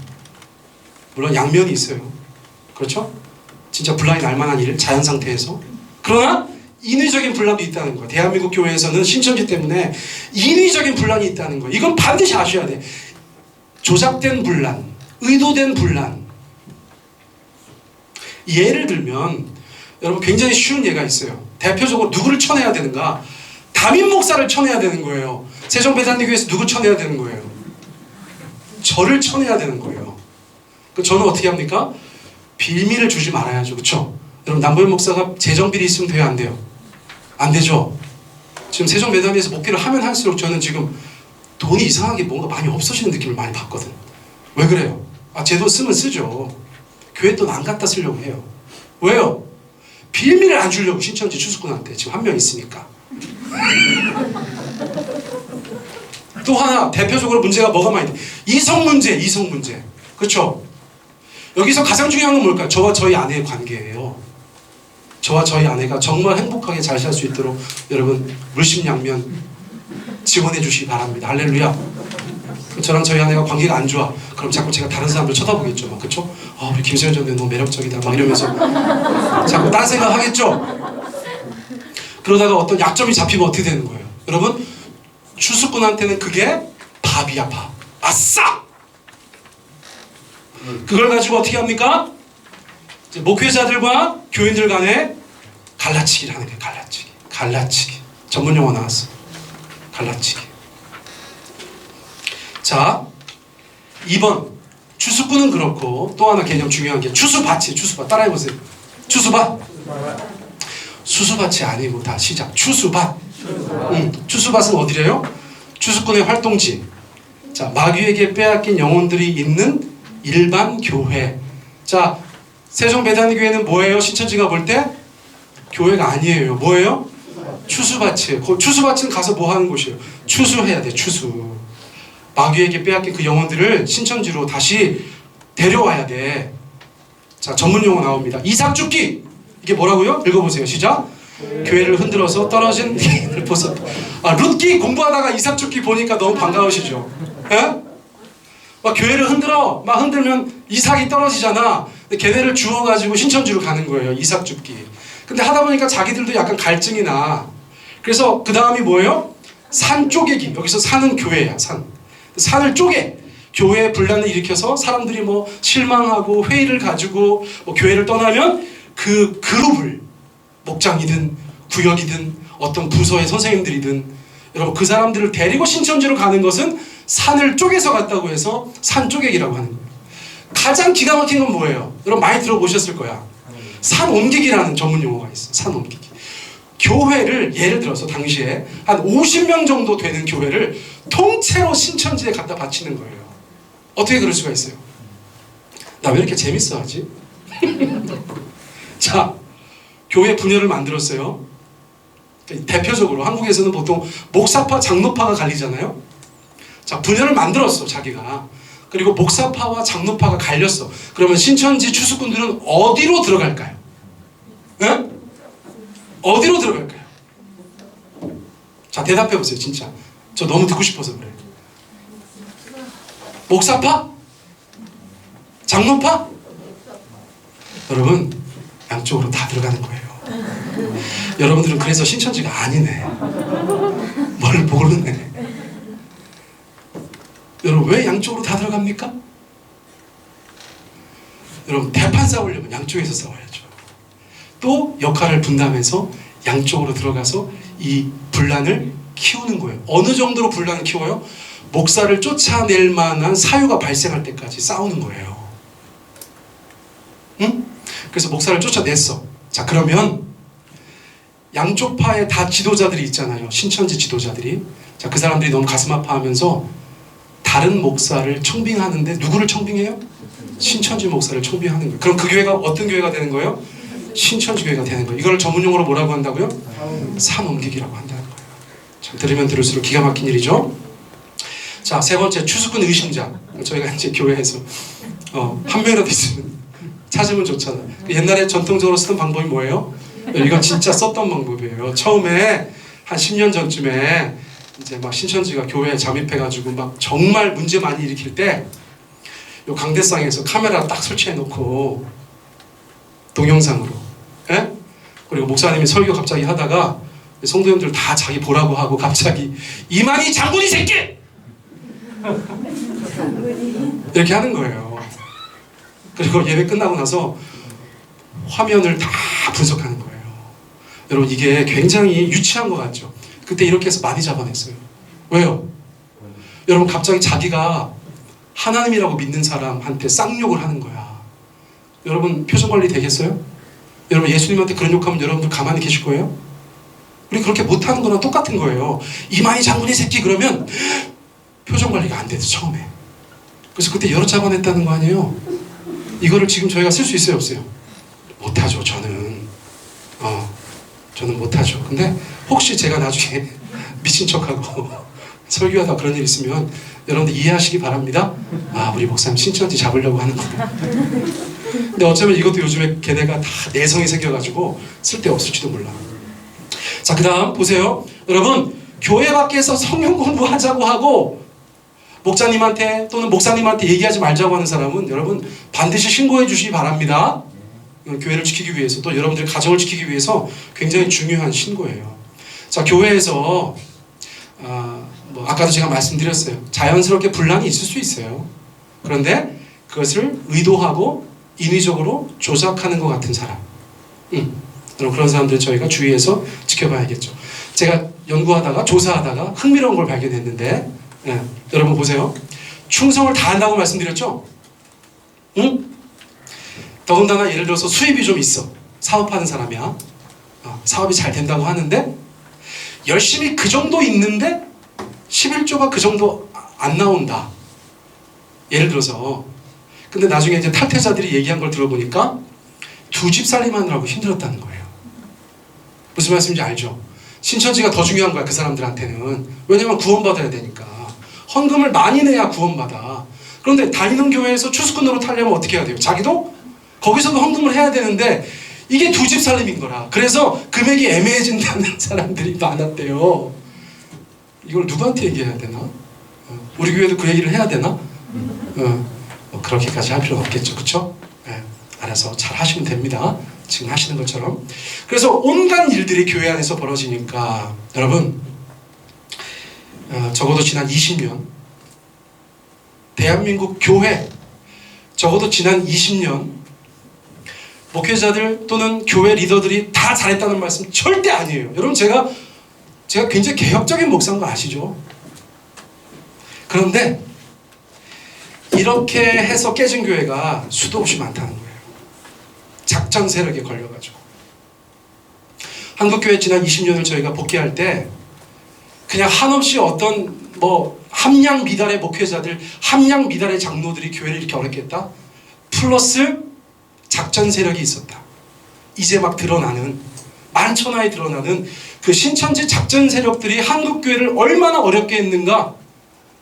물론 양면이 있어요. 그렇죠? 진짜 분란이 날 만한 일, 자연 상태에서. 그러나 인위적인 분란도 있다는 거예요. 대한민국 교회에서는 신천지 때문에 인위적인 분란이 있다는 거예요. 이건 반드시 아셔야 돼. 조작된 분란, 의도된 분란. 예를 들면 여러분 굉장히 쉬운 예가 있어요. 대표적으로 누구를 쳐내야 되는가? 담임 목사를 쳐내야 되는 거예요. 세종배단교회에서 누구 쳐내야 되는 거예요? 저를 쳐내야 되는 거예요. 저는 어떻게 합니까? 빌미를 주지 말아야죠. 그렇죠? 여러분 남보현 목사가 재정비리 있으면 돼요? 안 돼요? 안 되죠? 지금 세종배단에서 목회를 하면 할수록 저는 지금 돈이 이상하게 뭔가 많이 없어지는 느낌을 많이 받거든. 왜 그래요? 제 돈 쓰면 쓰죠. 교회 돈 안 갖다 쓰려고 해요. 왜요? 빌미를 안 주려고 신천지 추수꾼한테 지금 한 명 있으니까. 또 하나 대표적으로 문제가 뭐가 많이 돼? 이성 문제. 그렇죠? 여기서 가장 중요한 건 뭘까요? 저와 저희 아내의 관계예요. 저와 저희 아내가 정말 행복하게 잘 살 수 있도록 여러분 물심양면 지원해 주시기 바랍니다. 할렐루야. 저랑 저희 아내가 관계가 안 좋아. 그럼 자꾸 제가 다른 사람들 쳐다보겠죠. 막, 그쵸? 우리 김수현 전대 너무 매력적이다. 막 이러면서 자꾸 딴 생각 하겠죠? 그러다가 어떤 약점이 잡히면 어떻게 되는 거예요? 여러분, 추수꾼한테는 그게 밥이야, 밥. 아싸! 그걸 가지고 어떻게 합니까? 이제 목회자들과 교인들 간에 갈라치기를 하는 거예요. 갈라치기. 전문 용어 나왔어. 갈라치기. 자, 2번 추수꾼은 그렇고 또 하나 개념 중요한 게 추수밭이 추수밭 따라해보세요. 추수밭. 수수밭이 아니고 다 시작. 추수밭. 추수밭은 어디래요? 추수꾼의 활동지. 자, 마귀에게 빼앗긴 영혼들이 있는 일반 교회. 자, 세종배단교회는 뭐예요? 신천지가 볼 때? 교회가 아니에요. 뭐예요? 추수밭이에요. 그 추수밭은 가서 뭐 하는 곳이에요? 추수해야 돼. 추수. 마귀에게 빼앗긴 그 영혼들을 신천지로 다시 데려와야 돼. 자, 전문 용어 나옵니다. 이삭죽기. 이게 뭐라고요? 읽어보세요. 시작. 교회를 흔들어서 떨어진 을 벗어. 룻기 공부하다가 이삭죽기 보니까 너무 반가우시죠? 예? 막 교회를 흔들어. 막 흔들면 이삭이 떨어지잖아. 근데 걔네를 주워가지고 신천지로 가는 거예요. 이삭죽기. 근데 하다 보니까 자기들도 약간 갈증이 나. 그래서 그 다음이 뭐예요? 산 쪼개기. 여기서 산은 교회야. 산을 쪼개. 교회에 분란을 일으켜서 사람들이 뭐 실망하고 회의를 가지고 뭐 교회를 떠나면 그 그룹을 목장이든 구역이든 어떤 부서의 선생님들이든 여러분 그 사람들을 데리고 신천지로 가는 것은 산을 쪼개서 갔다고 해서 산 쪼개기라고 하는 거예요. 가장 기가 막힌 건 뭐예요? 여러분 많이 들어보셨을 거야. 산 옮기기라는 전문 용어가 있어. 산 옮기기. 교회를 예를 들어서 당시에 한 50명 정도 되는 교회를 통째로 신천지에 갖다 바치는 거예요. 어떻게 그럴 수가 있어요? 나 왜 이렇게 재밌어 하지? 자, 교회 분열을 만들었어요. 대표적으로 한국에서는 보통 목사파, 장로파가 갈리잖아요. 자, 분열을 만들었어 자기가. 그리고 목사파와 장로파가 갈렸어. 그러면 신천지 추수꾼들은 어디로 들어갈까요? 네? 어디로 들어갈까요? 자, 대답해 보세요. 진짜 저 너무 듣고 싶어서 그래요. 목사파? 장로파? 여러분 양쪽으로 다 들어가는 거예요. 여러분들은 그래서 신천지가 아니네. 뭘 모르네. 여러분 왜 양쪽으로 다 들어갑니까? 여러분 대판 싸우려면 양쪽에서 싸워야죠. 또 역할을 분담해서 양쪽으로 들어가서 이 분란을 키우는 거예요. 어느 정도로 분란을 키워요? 목사를 쫓아낼 만한 사유가 발생할 때까지 싸우는 거예요. 응? 그래서 목사를 쫓아냈어. 자, 그러면 양쪽 파에 다 지도자들이 있잖아요. 신천지 지도자들이. 자, 그 사람들이 너무 가슴 아파하면서 다른 목사를 청빙하는데 누구를 청빙해요? 신천지 목사를 청빙하는 거예요. 그럼 그 교회가 어떤 교회가 되는 거예요? 신천지 교회가 되는 거예요. 이걸 전문용어로 뭐라고 한다고요? 산 옮기기라고 한다는 거예요. 참 들으면 들을수록 기가 막힌 일이죠. 자, 세 번째 추수꾼 의심자. 저희가 이제 교회에서 한 명이라도 있으면 찾으면 좋잖아. 옛날에 전통적으로 쓰던 방법이 뭐예요? 이건 진짜 썼던 방법이에요. 처음에 한 10년 전쯤에 이제 막 신천지가 교회에 잠입해가지고 막 정말 문제 많이 일으킬 때 요 강대상에서 카메라 딱 설치해놓고 동영상으로, 예? 그리고 목사님이 설교 갑자기 하다가 성도님들 다 자기 보라고 하고 갑자기 이만희 장군이 새끼! 이렇게 하는 거예요. 그리고 예배 끝나고 나서 화면을 다 분석하는 거예요. 여러분 이게 굉장히 유치한 것 같죠? 그때 이렇게 해서 많이 잡아냈어요. 왜요? 여러분 갑자기 자기가 하나님이라고 믿는 사람한테 쌍욕을 하는 거야. 여러분 표정관리 되겠어요? 여러분 예수님한테 그런 욕하면 여러분들 가만히 계실 거예요? 우리 그렇게 못하는 거랑 똑같은 거예요. 이만희 장군이 새끼 그러면 표정관리가 안 돼서 처음에. 그래서 그때 여러 잡아냈다는 거 아니에요? 이거를 지금 저희가 쓸 수 있어요 없어요? 못하죠. 저는 못하죠. 근데 혹시 제가 나중에 미친 척하고 설교하다 그런 일 있으면 여러분들 이해하시기 바랍니다. 아, 우리 목사님 신천지 잡으려고 하는구나. 근데 어쩌면 이것도 요즘에 걔네가 다 내성이 생겨가지고 쓸데없을지도 몰라. 자, 그 다음 보세요. 여러분 교회 밖에서 성경 공부하자고 하고 목자님한테 또는 목사님한테 얘기하지 말자고 하는 사람은 여러분 반드시 신고해 주시기 바랍니다. 교회를 지키기 위해서 또 여러분들의 가정을 지키기 위해서 굉장히 중요한 신고예요. 자, 교회에서 아까도 제가 말씀드렸어요. 자연스럽게 분란이 있을 수 있어요. 그런데 그것을 의도하고 인위적으로 조작하는 것 같은 사람, 그런 사람들 저희가 주의해서 지켜봐야겠죠. 제가 연구하다가 조사하다가 흥미로운 걸 발견했는데, 여러분 보세요. 충성을 다한다고 말씀드렸죠? 응? 더군다나 예를 들어서 수입이 좀 있어. 사업하는 사람이야. 사업이 잘 된다고 하는데 열심히 그 정도 있는데 11조가 그 정도 안 나온다. 예를 들어서. 근데 나중에 이제 탈퇴자들이 얘기한 걸 들어보니까 두 집 살림하느라고 힘들었다는 거예요. 무슨 말씀인지 알죠? 신천지가 더 중요한 거야, 그 사람들한테는. 왜냐면 구원받아야 되니까. 헌금을 많이 내야 구원받아. 그런데 다니는 교회에서 추수꾼으로 타려면 어떻게 해야 돼요? 자기도 거기서도 헌금을 해야 되는데 이게 두 집 살림인 거라. 그래서 금액이 애매해진다는 사람들이 많았대요. 이걸 누구한테 얘기해야 되나? 우리 교회도 그 얘기를 해야 되나? 뭐 그렇게까지 할 필요는 없겠죠. 그쵸? 네, 알아서 잘 하시면 됩니다. 지금 하시는 것처럼. 그래서 온갖 일들이 교회 안에서 벌어지니까 여러분 적어도 지난 20년 대한민국 교회 적어도 지난 20년 목회자들 또는 교회 리더들이 다 잘했다는 말씀 절대 아니에요. 여러분 제가 굉장히 개혁적인 목사인 거 아시죠? 그런데 이렇게 해서 깨진 교회가 수도 없이 많다는 거예요. 작전 세력에 걸려가지고. 한국교회 지난 20년을 저희가 복귀할 때 그냥 한없이 어떤 함량 미달의 목회자들, 함량 미달의 장로들이 교회를 이렇게 어렵겠다? 플러스 작전 세력이 있었다. 이제 막 드러나는, 만천하에 드러나는 그 신천지 작전 세력들이 한국교회를 얼마나 어렵게 했는가.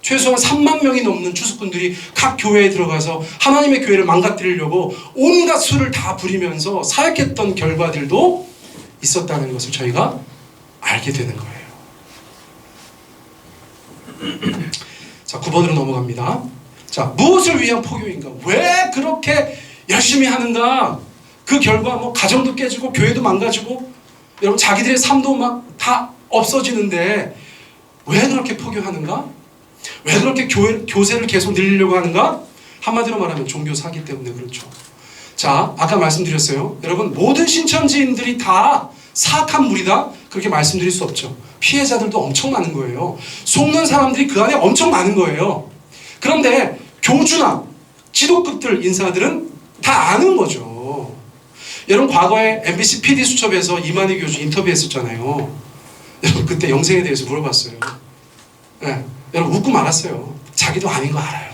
최소한 3만 명이 넘는 추수꾼들이 각 교회에 들어가서 하나님의 교회를 망가뜨리려고 온갖 수를 다 부리면서 사역했던 결과들도 있었다는 것을 저희가 알게 되는 거예요. 자, 9번으로 넘어갑니다. 자, 무엇을 위한 포교인가? 왜 그렇게 열심히 하는가? 그 결과 가정도 깨지고 교회도 망가지고 여러분 자기들의 삶도 막 다 없어지는데 왜 그렇게 포교하는가? 왜 그렇게 교세를 계속 늘리려고 하는가? 한마디로 말하면 종교 사기 때문에 그렇죠. 자, 아까 말씀드렸어요. 여러분 모든 신천지인들이 다 사악한 무리다? 그렇게 말씀드릴 수 없죠. 피해자들도 엄청 많은 거예요. 속는 사람들이 그 안에 엄청 많은 거예요. 그런데 교주나 지도급들 인사들은 다 아는 거죠. 여러분 과거에 MBC PD 수첩에서 이만희 교주 인터뷰했었잖아요. 여러분 그때 영생에 대해서 물어봤어요. 네. 여러분 웃고 말았어요. 자기도 아닌 거 알아요.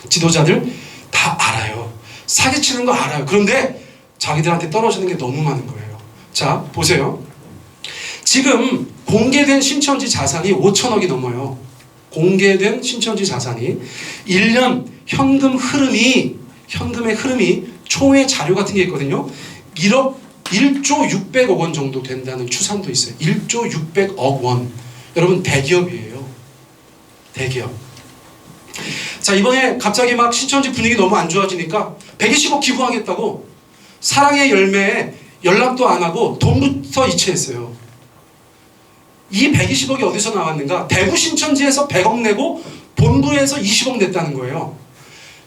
지도자들 다 알아요. 사기치는 거 알아요. 그런데 자기들한테 떨어지는 게 너무 많은 거예요. 자, 보세요. 지금 공개된 신천지 자산이 5천억이 넘어요. 공개된 신천지 자산이 1년 현금의 흐름이 총회 자료 같은 게 있거든요. 1조 600억 원 정도 된다는 추산도 있어요. 1조 600억 원. 여러분 대기업이에요. 대기업. 자, 이번에 갑자기 막 신천지 분위기 너무 안 좋아지니까 120억 기부하겠다고 사랑의 열매에 연락도 안 하고 돈부터 이체했어요. 이 120억이 어디서 나왔는가? 대구 신천지에서 100억 내고 본부에서 20억 냈다는 거예요.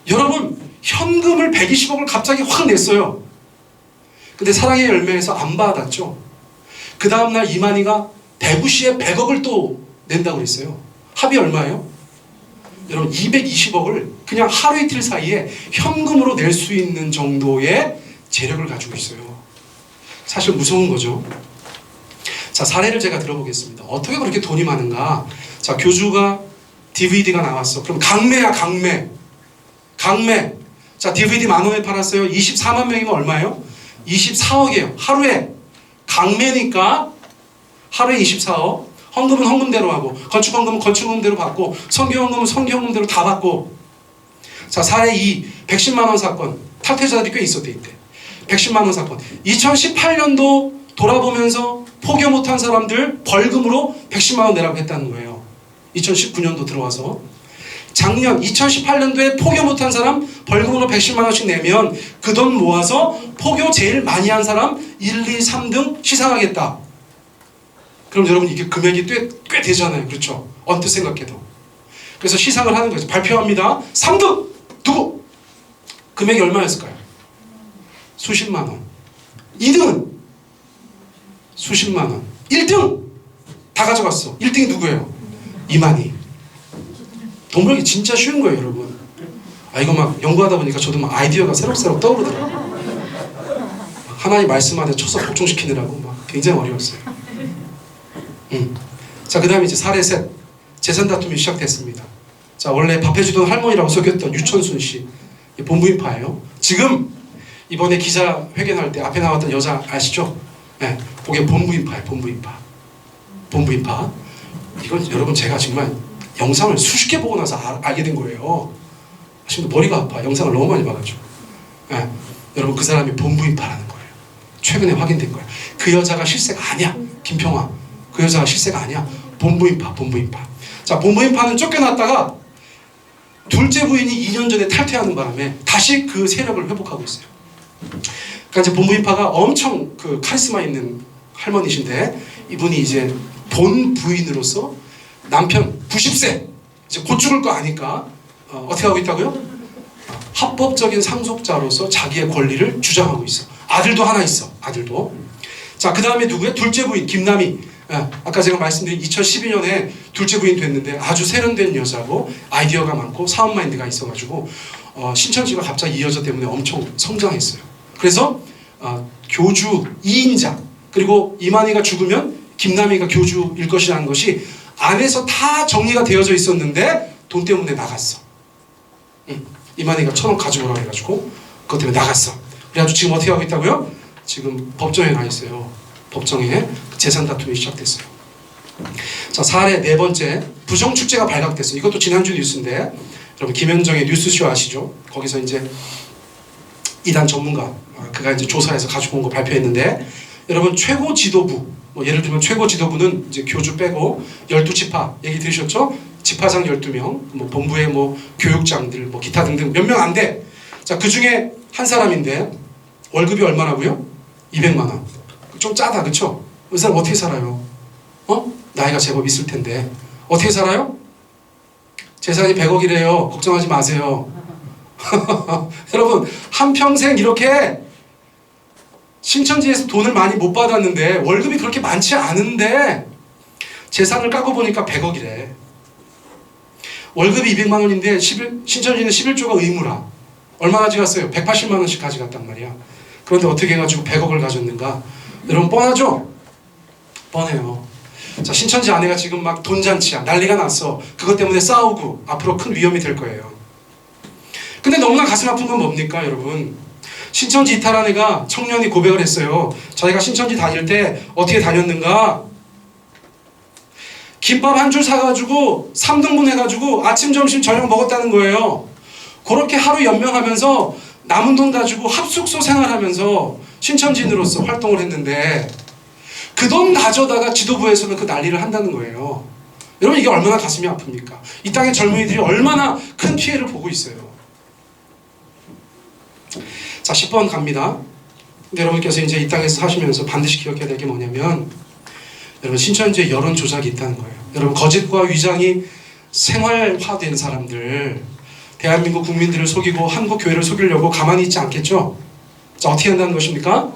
여러분 현금을 120억을 갑자기 확 냈어요. 근데 사랑의 열매에서 안 받았죠. 그 다음날 이만희가 대구시에 100억을 또 낸다고 그랬어요. 합이 얼마예요? 여러분 220억을 그냥 하루 이틀 사이에 현금으로 낼 수 있는 정도의 재력을 가지고 있어요. 사실 무서운 거죠. 자, 사례를 제가 들어보겠습니다. 어떻게 그렇게 돈이 많은가? 자, 교주가 DVD가 나왔어. 그럼 강매야, 강매. 자, DVD 10,000원에 팔았어요. 24만 명이면 얼마예요? 24억이에요. 하루에. 강매니까 하루에 24억. 헌금은 헌금대로 하고, 건축헌금은 건축헌금대로 받고, 선교헌금은 선교헌금대로 다 받고. 자, 사례 2. 110만 원 사건. 탈퇴자들이 꽤 있었대, 이때. 110만 원 사건. 2018년도 돌아보면서 포교 못한 사람들 벌금으로 110만 원 내라고 했다는 거예요. 2019년도 들어와서. 작년 2018년도에 포교 못한 사람 벌금으로 110만 원씩 내면 그 돈 모아서 포교 제일 많이 한 사람 1, 2, 3등 시상하겠다. 그럼 여러분 이게 금액이 꽤 되잖아요. 그렇죠? 언뜻 생각해도. 그래서 시상을 하는 거죠. 발표합니다. 3등! 누구? 금액이 얼마였을까요? 수십만 원. 2등은? 수십만 원. 1등! 다 가져갔어. 1등이 누구예요? 이만희. 돈 벌기 진짜 쉬운 거예요, 여러분. 이거 막 연구하다 보니까 저도 막 아이디어가 새록새록 떠오르더라고요. 하나님 말씀 안에 쳐서 복종시키느라고 막 굉장히 어려웠어요. 자, 그 다음에 이제 사례 셋. 재산 다툼이 시작됐습니다. 자, 원래 밥 해주던 할머니라고 속였던 유천순 씨, 본부인파예요. 지금 이번에 기자 회견할 때 앞에 나왔던 여자 아시죠? 네, 그게 본부인파예요. 본부인파. 이건 여러분 제가 정말 영상을 수십 개 보고 나서 알게 된 거예요. 지금 머리가 아파. 영상을 너무 많이 봐가지고. 네, 여러분 그 사람이 본부인파라는 거예요. 최근에 확인된 거예요. 그 여자가 실세가 아니야. 김평화. 그 여자가 실세가 아니야. 본부인파. 자, 본부인파는 쫓겨났다가 둘째 부인이 2년 전에 탈퇴하는 바람에 다시 그 세력을 회복하고 있어요. 그러니까 이제 본부인파가 엄청 그 카리스마 있는 할머니신데 이분이 이제 본 부인으로서 남편 90세 이제 곧 죽을 거 아니까 어떻게 하고 있다고요? 합법적인 상속자로서 자기의 권리를 주장하고 있어. 아들도 하나 있어. 아들도. 자, 그 다음에 누구야? 둘째 부인 김남희. 아까 제가 말씀드린 2012년에 둘째 부인 됐는데 아주 세련된 여자고 아이디어가 많고 사업 마인드가 있어가지고 신천지가 갑자기 이 여자 때문에 엄청 성장했어요. 그래서 교주 2인자 그리고 이만희가 죽으면 김남희가 교주일 것이라는 것이 안에서 다 정리가 되어져 있었는데 돈 때문에 나갔어. 이만희가 1,000억 가져오라고 해가지고 그것 때문에 나갔어. 그래가지고 지금 어떻게 하고 있다고요? 지금 법정에 가 있어요. 법정에 재산 다툼이 시작됐어요. 자, 사례 네 번째, 부정축제가 발각됐어요. 이것도 지난주 뉴스인데 여러분 김현정의 뉴스쇼 아시죠? 거기서 이제 이단 전문가 그가 이제 조사해서 가지고 온 거 발표했는데 여러분 최고 지도부 예를 들면 최고 지도부는 이제 교주 빼고 12지파 얘기 들으셨죠? 지파장 12명, 본부의 교육장들 기타 등등 몇 명 안 돼. 자, 그 중에 한 사람인데 월급이 얼마라고요? 200만 원. 좀 짜다, 그쵸? 그 사람 어떻게 살아요? 나이가 제법 있을 텐데 어떻게 살아요? 재산이 100억이래요. 걱정하지 마세요. 여러분 한평생 이렇게 신천지에서 돈을 많이 못 받았는데 월급이 그렇게 많지 않은데 재산을 까고 보니까 100억이래. 월급이 200만 원인데 신천지는 11조가 의무라. 얼마 가져갔어요? 180만 원씩 가져갔단 말이야. 그런데 어떻게 해가지고 100억을 가졌는가? 여러분 뻔하죠? 뻔해요. 자, 신천지 아내가 지금 막 돈잔치야. 난리가 났어. 그것 때문에 싸우고 앞으로 큰 위험이 될 거예요. 근데 너무나 가슴 아픈 건 뭡니까 여러분? 신천지 이탈한 애가 청년이 고백을 했어요. 자기가 신천지 다닐 때 어떻게 다녔는가? 김밥 한 줄 사가지고 3등분 해가지고 아침 점심 저녁 먹었다는 거예요. 그렇게 하루 연명하면서 남은 돈 가지고 합숙소 생활하면서 신천지인으로서 활동을 했는데 그 돈 가져다가 지도부에서는 그 난리를 한다는 거예요. 여러분 이게 얼마나 가슴이 아픕니까? 이 땅의 젊은이들이 얼마나 큰 피해를 보고 있어요. 자, 10번 갑니다. 근데 여러분께서 이제 이 땅에서 사시면서 반드시 기억해야 될 게 뭐냐면 여러분 신천지에 여론 조작이 있다는 거예요. 여러분 거짓과 위장이 생활화된 사람들 대한민국 국민들을 속이고 한국 교회를 속이려고 가만히 있지 않겠죠? 자, 어떻게 한다는 것입니까?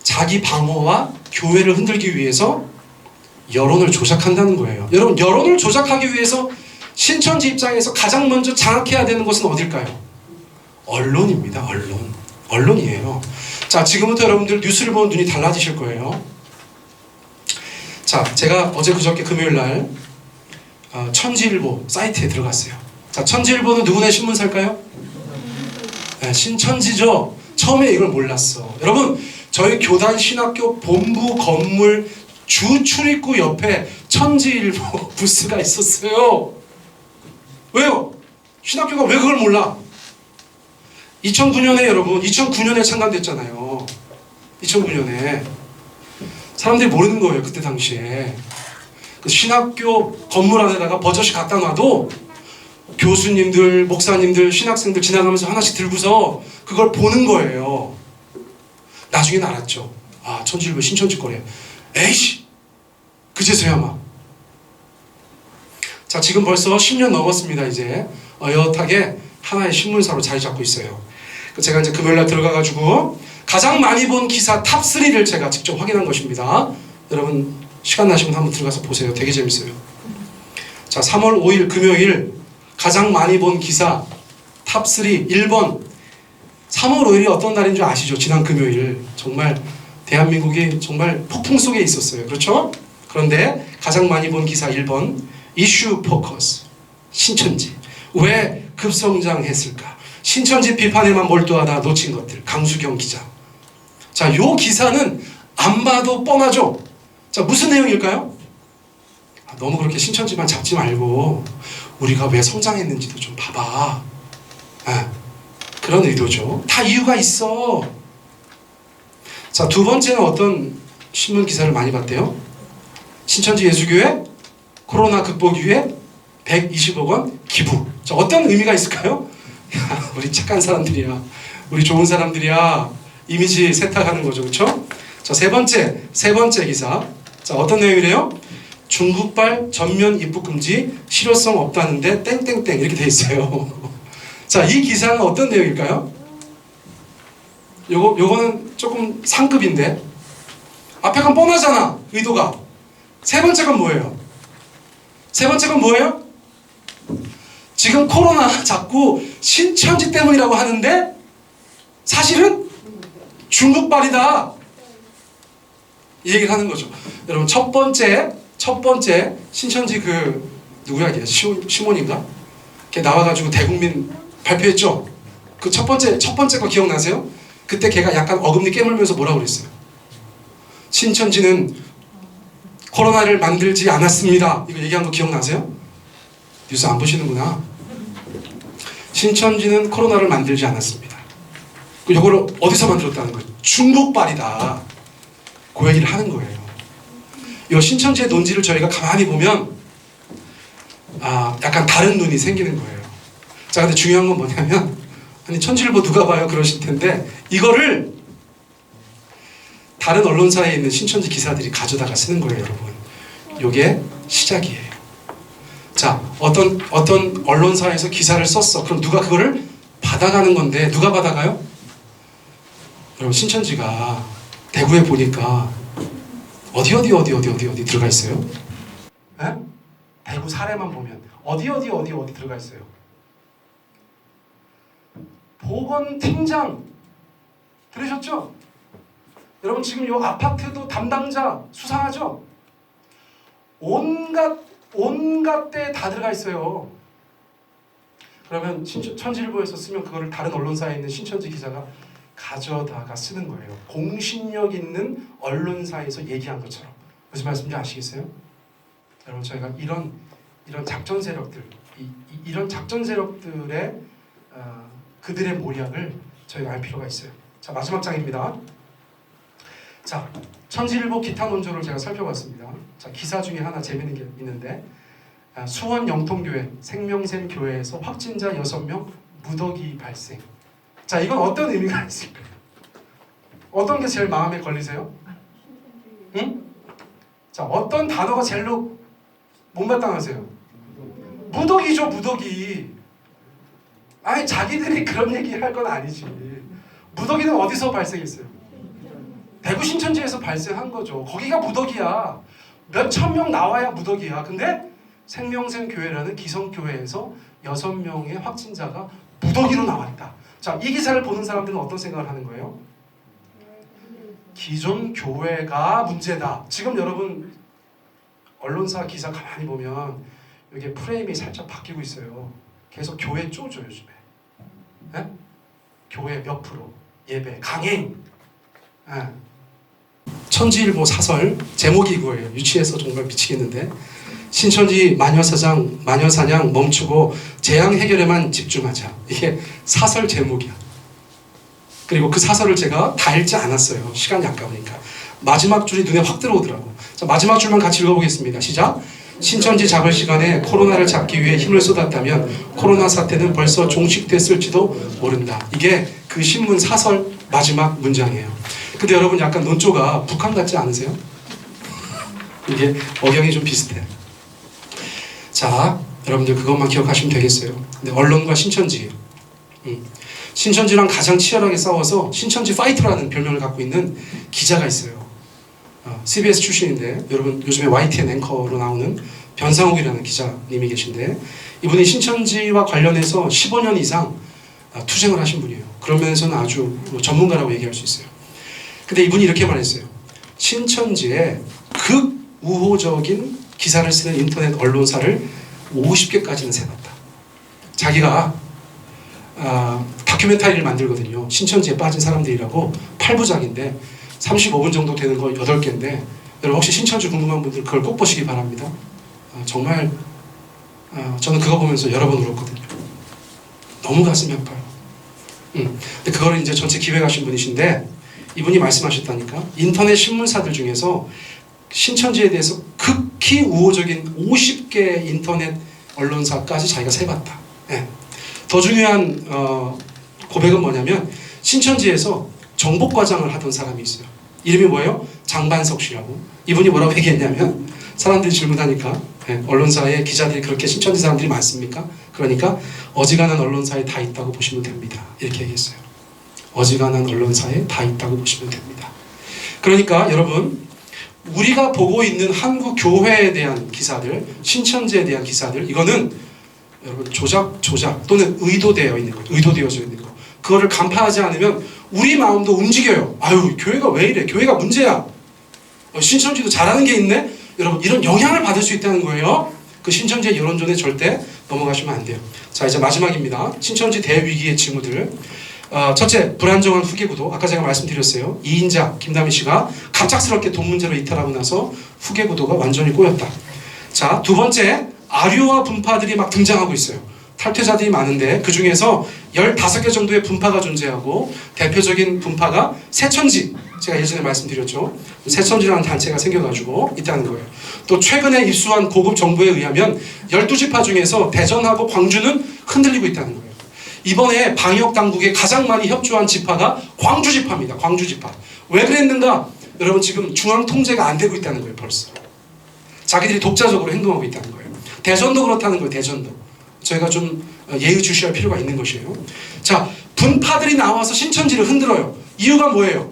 자기 방어와 교회를 흔들기 위해서 여론을 조작한다는 거예요. 여러분 여론을 조작하기 위해서 신천지 입장에서 가장 먼저 장악해야 되는 것은 어딜까요? 언론입니다. 언론이에요. 자, 지금부터 여러분들 뉴스를 보면 눈이 달라지실 거예요. 자, 제가 어제 그저께 금요일날 천지일보 사이트에 들어갔어요. 자, 천지일보는 누구네 신문사일까요? 네, 신천지죠. 처음에 이걸 몰랐어. 여러분 저희 교단 신학교 본부 건물 주 출입구 옆에 천지일보 부스가 있었어요. 왜요? 신학교가 왜 그걸 몰라? 2009년에 여러분 2009년에 창단됐잖아요. 2009년에 사람들이 모르는 거예요. 그때 당시에 그 신학교 건물 안에다가 버젓이 갖다 놔도 교수님들, 목사님들, 신학생들 지나가면서 하나씩 들고서 그걸 보는 거예요. 나중에는 알았죠. 아, 천지일보 신천지 거래. 에이씨, 그제서야 막. 자, 지금 벌써 10년 넘었습니다. 이제 어엿하게 하나의 신문사로 자리 잡고 있어요. 제가 이제 금요일날 들어가가지고 가장 많이 본 기사 탑3를 제가 직접 확인한 것입니다. 여러분 시간 나시면 한번 들어가서 보세요. 되게 재밌어요. 자, 3월 5일 금요일 가장 많이 본 기사 탑3 1번 3월 5일이 어떤 날인 줄 아시죠? 지난 금요일 정말 대한민국이 정말 폭풍 속에 있었어요. 그렇죠? 그런데 가장 많이 본 기사 1번 이슈 포커스 신천지 왜 급성장했을까? 신천지 비판에만 몰두하다 놓친 것들 강수경 기자. 자, 요 기사는 안 봐도 뻔하죠? 자, 무슨 내용일까요? 너무 그렇게 신천지만 잡지 말고 우리가 왜 성장했는지도 좀 봐봐. 그런 의도죠. 다 이유가 있어. 자, 두 번째는 어떤 신문 기사를 많이 봤대요? 신천지 예수교회 코로나 극복 위해 120억 원 기부. 자, 어떤 의미가 있을까요? 야, 우리 착한 사람들이야. 우리 좋은 사람들이야. 이미지 세탁하는 거죠. 그렇죠? 자, 세 번째 기사. 자, 어떤 내용이래요? 중국발 전면 입국 금지 실효성 없다는데 땡땡땡 이렇게 돼 있어요. 자, 이 기사는 어떤 내용일까요? 요거는 조금 상급인데 앞에 건 뻔하잖아. 의도가. 세 번째 건 뭐예요? 지금 코로나 자꾸 신천지 때문이라고 하는데 사실은 중국발이다. 이 얘기를 하는 거죠. 여러분 첫 번째 신천지 누구야 이게 시몬인가? 걔 나와가지고 대국민 발표했죠. 그 첫 번째 거 기억나세요? 그때 걔가 약간 어금니 깨물면서 뭐라고 그랬어요? 신천지는 코로나를 만들지 않았습니다. 이거 얘기한 거 기억나세요? 뉴스 안 보시는구나. 신천지는 코로나를 만들지 않았습니다. 이거를 어디서 만들었다는 거예요? 중국발이다. 그 얘기를 하는 거예요. 이 신천지의 논지를 저희가 가만히 보면 약간 다른 눈이 생기는 거예요. 자, 근데 중요한 건 뭐냐면 아니 천지일보 누가 봐요 그러실 텐데 이거를 다른 언론사에 있는 신천지 기사들이 가져다가 쓰는 거예요, 여러분. 이게 시작이에요. 자, 어떤 언론사에서 기사를 썼어. 그럼 누가 그거를 받아가는 건데 누가 받아가요? 여러분 신천지가 대구에 보니까 어디 들어가 있어요? 에? 대구 사례만 보면 어디 들어가 있어요? 보건팀장 들으셨죠? 여러분 지금 이 아파트도 담당자 수상하죠? 온갖 데 다 들어가 있어요. 그러면 천지일보에서 쓰면 그거를 다른 언론사에 있는 신천지 기자가 가져다가 쓰는 거예요. 공신력 있는 언론사에서 얘기한 것처럼. 무슨 말씀인지 아시겠어요? 여러분 저희가 이런 작전 세력들, 이런 작전 세력들의 그들의 모략을 저희가 알 필요가 있어요. 자, 마지막 장입니다. 자, 천지일보 기타 논조를 제가 살펴봤습니다. 자, 기사 중에 하나 재밌는 게 있는데 수원 영통교회 생명샘 교회에서 확진자 6명 무더기 발생. 자, 이건 어떤 의미가 있을까요? 어떤 게 제일 마음에 걸리세요? 응? 자, 어떤 단어가 제일로 못마땅하세요? 무더기죠, 무더기. 아니 자기들이 그런 얘기 할 건 아니지. 무더기는 어디서 발생했어요? 대구 신천지에서 발생한 거죠. 거기가 무더기야. 몇 천 명 나와야 무더기야. 근데 생명샘 교회라는 기성교회에서 6명의 확진자가 무더기로 나왔다. 자, 이 기사를 보는 사람들은 어떤 생각을 하는 거예요? 기존 교회가 문제다. 지금 여러분 언론사 기사 가만히 보면 이게 프레임이 살짝 바뀌고 있어요. 계속 교회 쪼죠 요즘에. 네? 교회 몇 프로 예배 강행. 네. 천지일보 사설 제목이 이거예요. 유치해서 정말 미치겠는데 신천지 마녀사냥 멈추고 재앙 해결에만 집중하자. 이게 사설 제목이야. 그리고 그 사설을 제가 다 읽지 않았어요. 시간이 아까우니까. 마지막 줄이 눈에 확 들어오더라고. 자, 마지막 줄만 같이 읽어보겠습니다. 시작. 신천지 잡을 시간에 코로나를 잡기 위해 힘을 쏟았다면 코로나 사태는 벌써 종식됐을지도 모른다. 이게 그 신문 사설 마지막 문장이에요. 근데 여러분 약간 논조가 북한 같지 않으세요? 이게 억양이 좀 비슷해요. 자, 여러분들 그것만 기억하시면 되겠어요. 근데 언론과 신천지, 신천지랑 가장 치열하게 싸워서 신천지 파이터라는 별명을 갖고 있는 기자가 있어요. CBS 출신인데 여러분 요즘에 YTN 앵커로 나오는 변상욱이라는 기자님이 계신데 이분이 신천지와 관련해서 15년 이상 투쟁을 하신 분이에요. 그런 면에서는 아주 전문가라고 얘기할 수 있어요. 근데 이분이 이렇게 말했어요. 신천지에 극우호적인 기사를 쓰는 인터넷 언론사를 50개까지는 세봤다. 자기가 다큐멘터리를 만들거든요. 신천지에 빠진 사람들이라고 8부작인데 35분 정도 되는 거 8개인데 여러분 혹시 신천지 궁금한 분들 그걸 꼭 보시기 바랍니다. 정말 저는 그거 보면서 여러 번 울었거든요. 너무 가슴이 아파요. 근데 그거를 이제 전체 기획하신 분이신데 이분이 말씀하셨다니까 인터넷 신문사들 중에서 신천지에 대해서 극히 우호적인 50개 인터넷 언론사까지 자기가 세봤다. 네. 더 중요한 고백은 뭐냐면 신천지에서 정복과장을 하던 사람이 있어요. 이름이 뭐예요? 장반석 씨라고. 이분이 뭐라고 얘기했냐면 사람들이 질문하니까 언론사에 기자들이 그렇게 신천지 사람들이 많습니까? 그러니까 어지간한 언론사에 다 있다고 보시면 됩니다. 이렇게 얘기했어요. 어지간한 언론사에 다 있다고 보시면 됩니다. 그러니까 여러분 우리가 보고 있는 한국 교회에 대한 기사들, 신천지에 대한 기사들 이거는 여러분 조작 또는 의도되어 있는 거, 의도되어져 있는 거. 그거를 간파하지 않으면 우리 마음도 움직여요. 아유 교회가 왜 이래? 교회가 문제야. 신천지도 잘하는 게 있네. 여러분 이런 영향을 받을 수 있다는 거예요. 그 신천지의 여론전에 절대 넘어가시면 안 돼요. 자 이제 마지막입니다. 신천지 대위기의 징후들. 첫째, 불안정한 후계구도. 아까 제가 말씀드렸어요. 이인자 김다미 씨가 갑작스럽게 돈 문제로 이탈하고 나서 후계구도가 완전히 꼬였다. 자, 두 번째, 아류화 분파들이 막 등장하고 있어요. 탈퇴자들이 많은데 그 중에서 15개 정도의 분파가 존재하고 대표적인 분파가 새천지. 제가 예전에 말씀드렸죠. 새천지라는 단체가 생겨가지고 있다는 거예요. 또 최근에 입수한 고급 정보에 의하면 12지파 중에서 대전하고 광주는 흔들리고 있다는 거예요. 이번에 방역당국에 가장 많이 협조한 지파가 광주지파입니다. 광주지파. 왜 그랬는가? 여러분 지금 중앙통제가 안 되고 있다는 거예요. 벌써. 자기들이 독자적으로 행동하고 있다는 거예요. 대전도 그렇다는 거예요. 대전도. 저희가 좀 예의주시할 필요가 있는 것이에요. 자, 분파들이 나와서 신천지를 흔들어요. 이유가 뭐예요?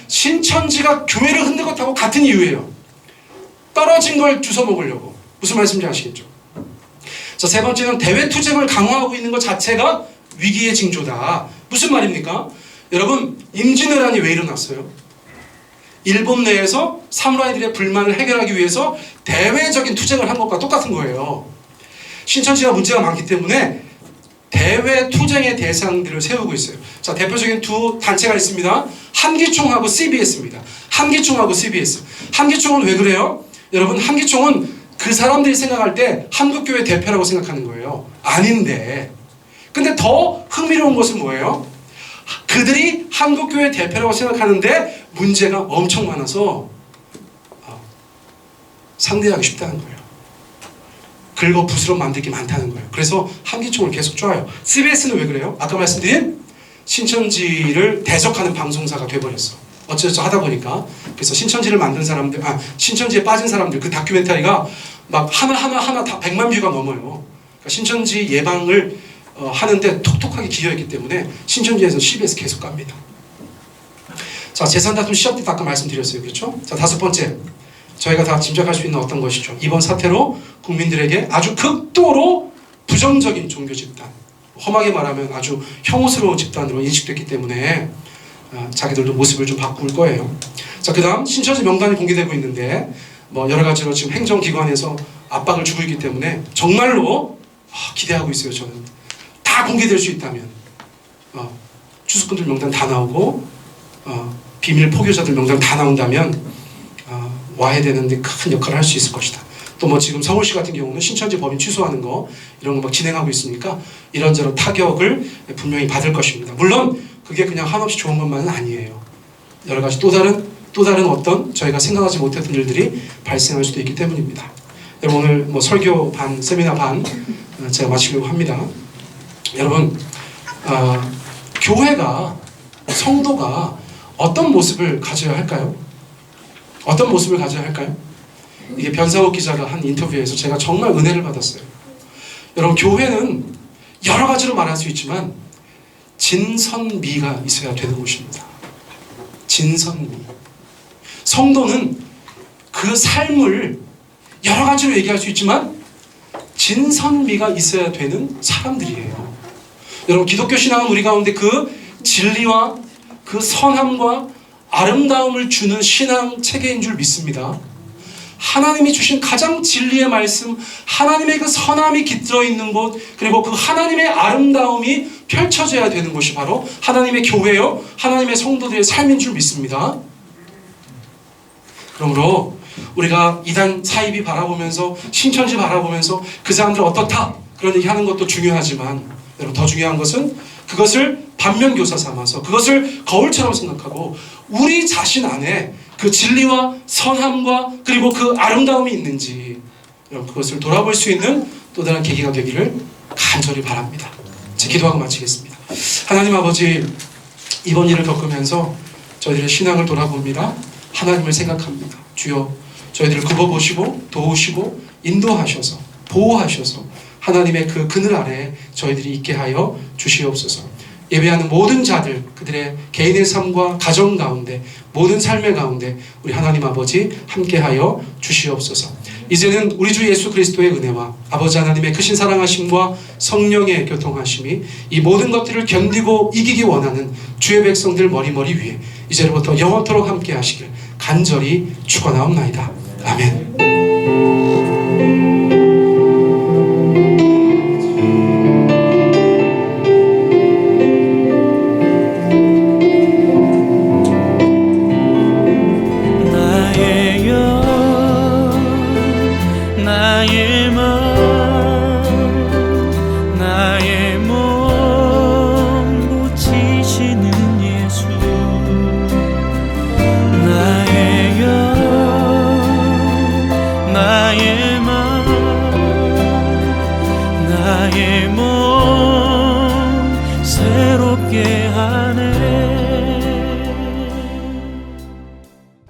신천지가 교회를 흔든 것하고 같은 이유예요. 떨어진 걸 주워 먹으려고. 무슨 말씀인지 아시겠죠? 자, 세 번째는 대외 투쟁을 강화하고 있는 것 자체가 위기의 징조다. 무슨 말입니까? 여러분, 임진왜란이 왜 일어났어요? 일본 내에서 사무라이들의 불만을 해결하기 위해서 대외적인 투쟁을 한 것과 똑같은 거예요. 신천지가 문제가 많기 때문에 대외 투쟁의 대상들을 세우고 있어요. 자, 대표적인 두 단체가 있습니다. 한기총하고 CBS입니다. 한기총하고 CBS. 한기총은 왜 그래요? 여러분, 한기총은 그 사람들이 생각할 때 한국교회 대표라고 생각하는 거예요. 아닌데. 근데 더 흥미로운 것은 뭐예요? 그들이 한국교회 대표라고 생각하는데 문제가 엄청 많아서 상대하기 쉽다는 거예요. 긁어 부스럼 만들 게 많다는 거예요. 그래서 한기총을 계속 쪼아요. CBS는 왜 그래요? 아까 말씀드린 신천지를 대적하는 방송사가 돼버렸어. 어쩌저쩌 하다 보니까. 그래서 신천지를 만든 사람들, 신천지에 빠진 사람들 그 다큐멘터리가 막 하나 다 100만 뷰가 넘어요. 그러니까 신천지 예방을 하는데 톡톡하게 기여했기 때문에 신천지에서 CBS 계속 갑니다. 자, 재산 다툼 시작 때도 아까 말씀드렸어요. 그렇죠? 자, 다섯 번째. 저희가 다 짐작할 수 있는 어떤 것이죠. 이번 사태로 국민들에게 아주 극도로 부정적인 종교 집단, 험하게 말하면 아주 혐오스러운 집단으로 인식됐기 때문에 자기들도 모습을 좀 바꿀 거예요. 자, 그 다음 신천지 명단이 공개되고 있는데 뭐 여러 가지로 지금 행정기관에서 압박을 주고 있기 때문에 정말로 기대하고 있어요. 저는 다 공개될 수 있다면 추수꾼들 명단 다 나오고 비밀 포교자들 명단 다 나온다면 와해되는데 큰 역할을 할 수 있을 것이다. 또 뭐 지금 서울시 같은 경우는 신천지 법인 취소하는 거 이런 거 막 진행하고 있으니까 이런저런 타격을 분명히 받을 것입니다. 물론 그게 그냥 한없이 좋은 것만은 아니에요. 여러 가지 또 다른 어떤 저희가 생각하지 못했던 일들이 발생할 수도 있기 때문입니다. 여러분 오늘 뭐 설교 반, 세미나 반 제가 마치려고 합니다. 여러분 교회가 성도가 어떤 모습을 가져야 할까요? 어떤 모습을 가져야 할까요? 이게 변상욱 기자가 한 인터뷰에서 제가 정말 은혜를 받았어요. 여러분 교회는 여러 가지로 말할 수 있지만 진선미가 있어야 되는 곳입니다. 진선미. 성도는 그 삶을 여러 가지로 얘기할 수 있지만 진선미가 있어야 되는 사람들이에요. 여러분, 기독교 신앙은 우리 가운데 그 진리와 그 선함과 아름다움을 주는 신앙 체계인 줄 믿습니다. 하나님이 주신 가장 진리의 말씀, 하나님의 그 선함이 깃들어 있는 곳, 그리고 그 하나님의 아름다움이 펼쳐져야 되는 곳이 바로 하나님의 교회요, 하나님의 성도들의 삶인 줄 믿습니다. 그러므로 우리가 이단 사이비 바라보면서, 신천지 바라보면서 그 사람들 어떻다 그런 얘기 하는 것도 중요하지만, 여러분, 더 중요한 것은 그것을 반면교사 삼아서 그것을 거울처럼 생각하고 우리 자신 안에 그 진리와 선함과 그리고 그 아름다움이 있는지, 여러분, 그것을 돌아볼 수 있는 또 다른 계기가 되기를 간절히 바랍니다. 제 기도하고 마치겠습니다. 하나님 아버지, 이번 일을 겪으면서 저희들의 신앙을 돌아봅니다. 하나님을 생각합니다. 주여, 저희들을 굽어보시고 도우시고 인도하셔서 보호하셔서 하나님의 그 그늘 아래 저희들이 있게 하여 주시옵소서. 예배하는 모든 자들, 그들의 개인의 삶과 가정 가운데, 모든 삶의 가운데 우리 하나님 아버지 함께하여 주시옵소서. 이제는 우리 주 예수 그리스도의 은혜와 아버지 하나님의 크신 사랑하심과 성령의 교통하심이 이 모든 것들을 견디고 이기기 원하는 주의 백성들 머리머리 위에 이제부터 영원토록 함께 하시길 간절히 축원하옵나이다. 아멘. 나의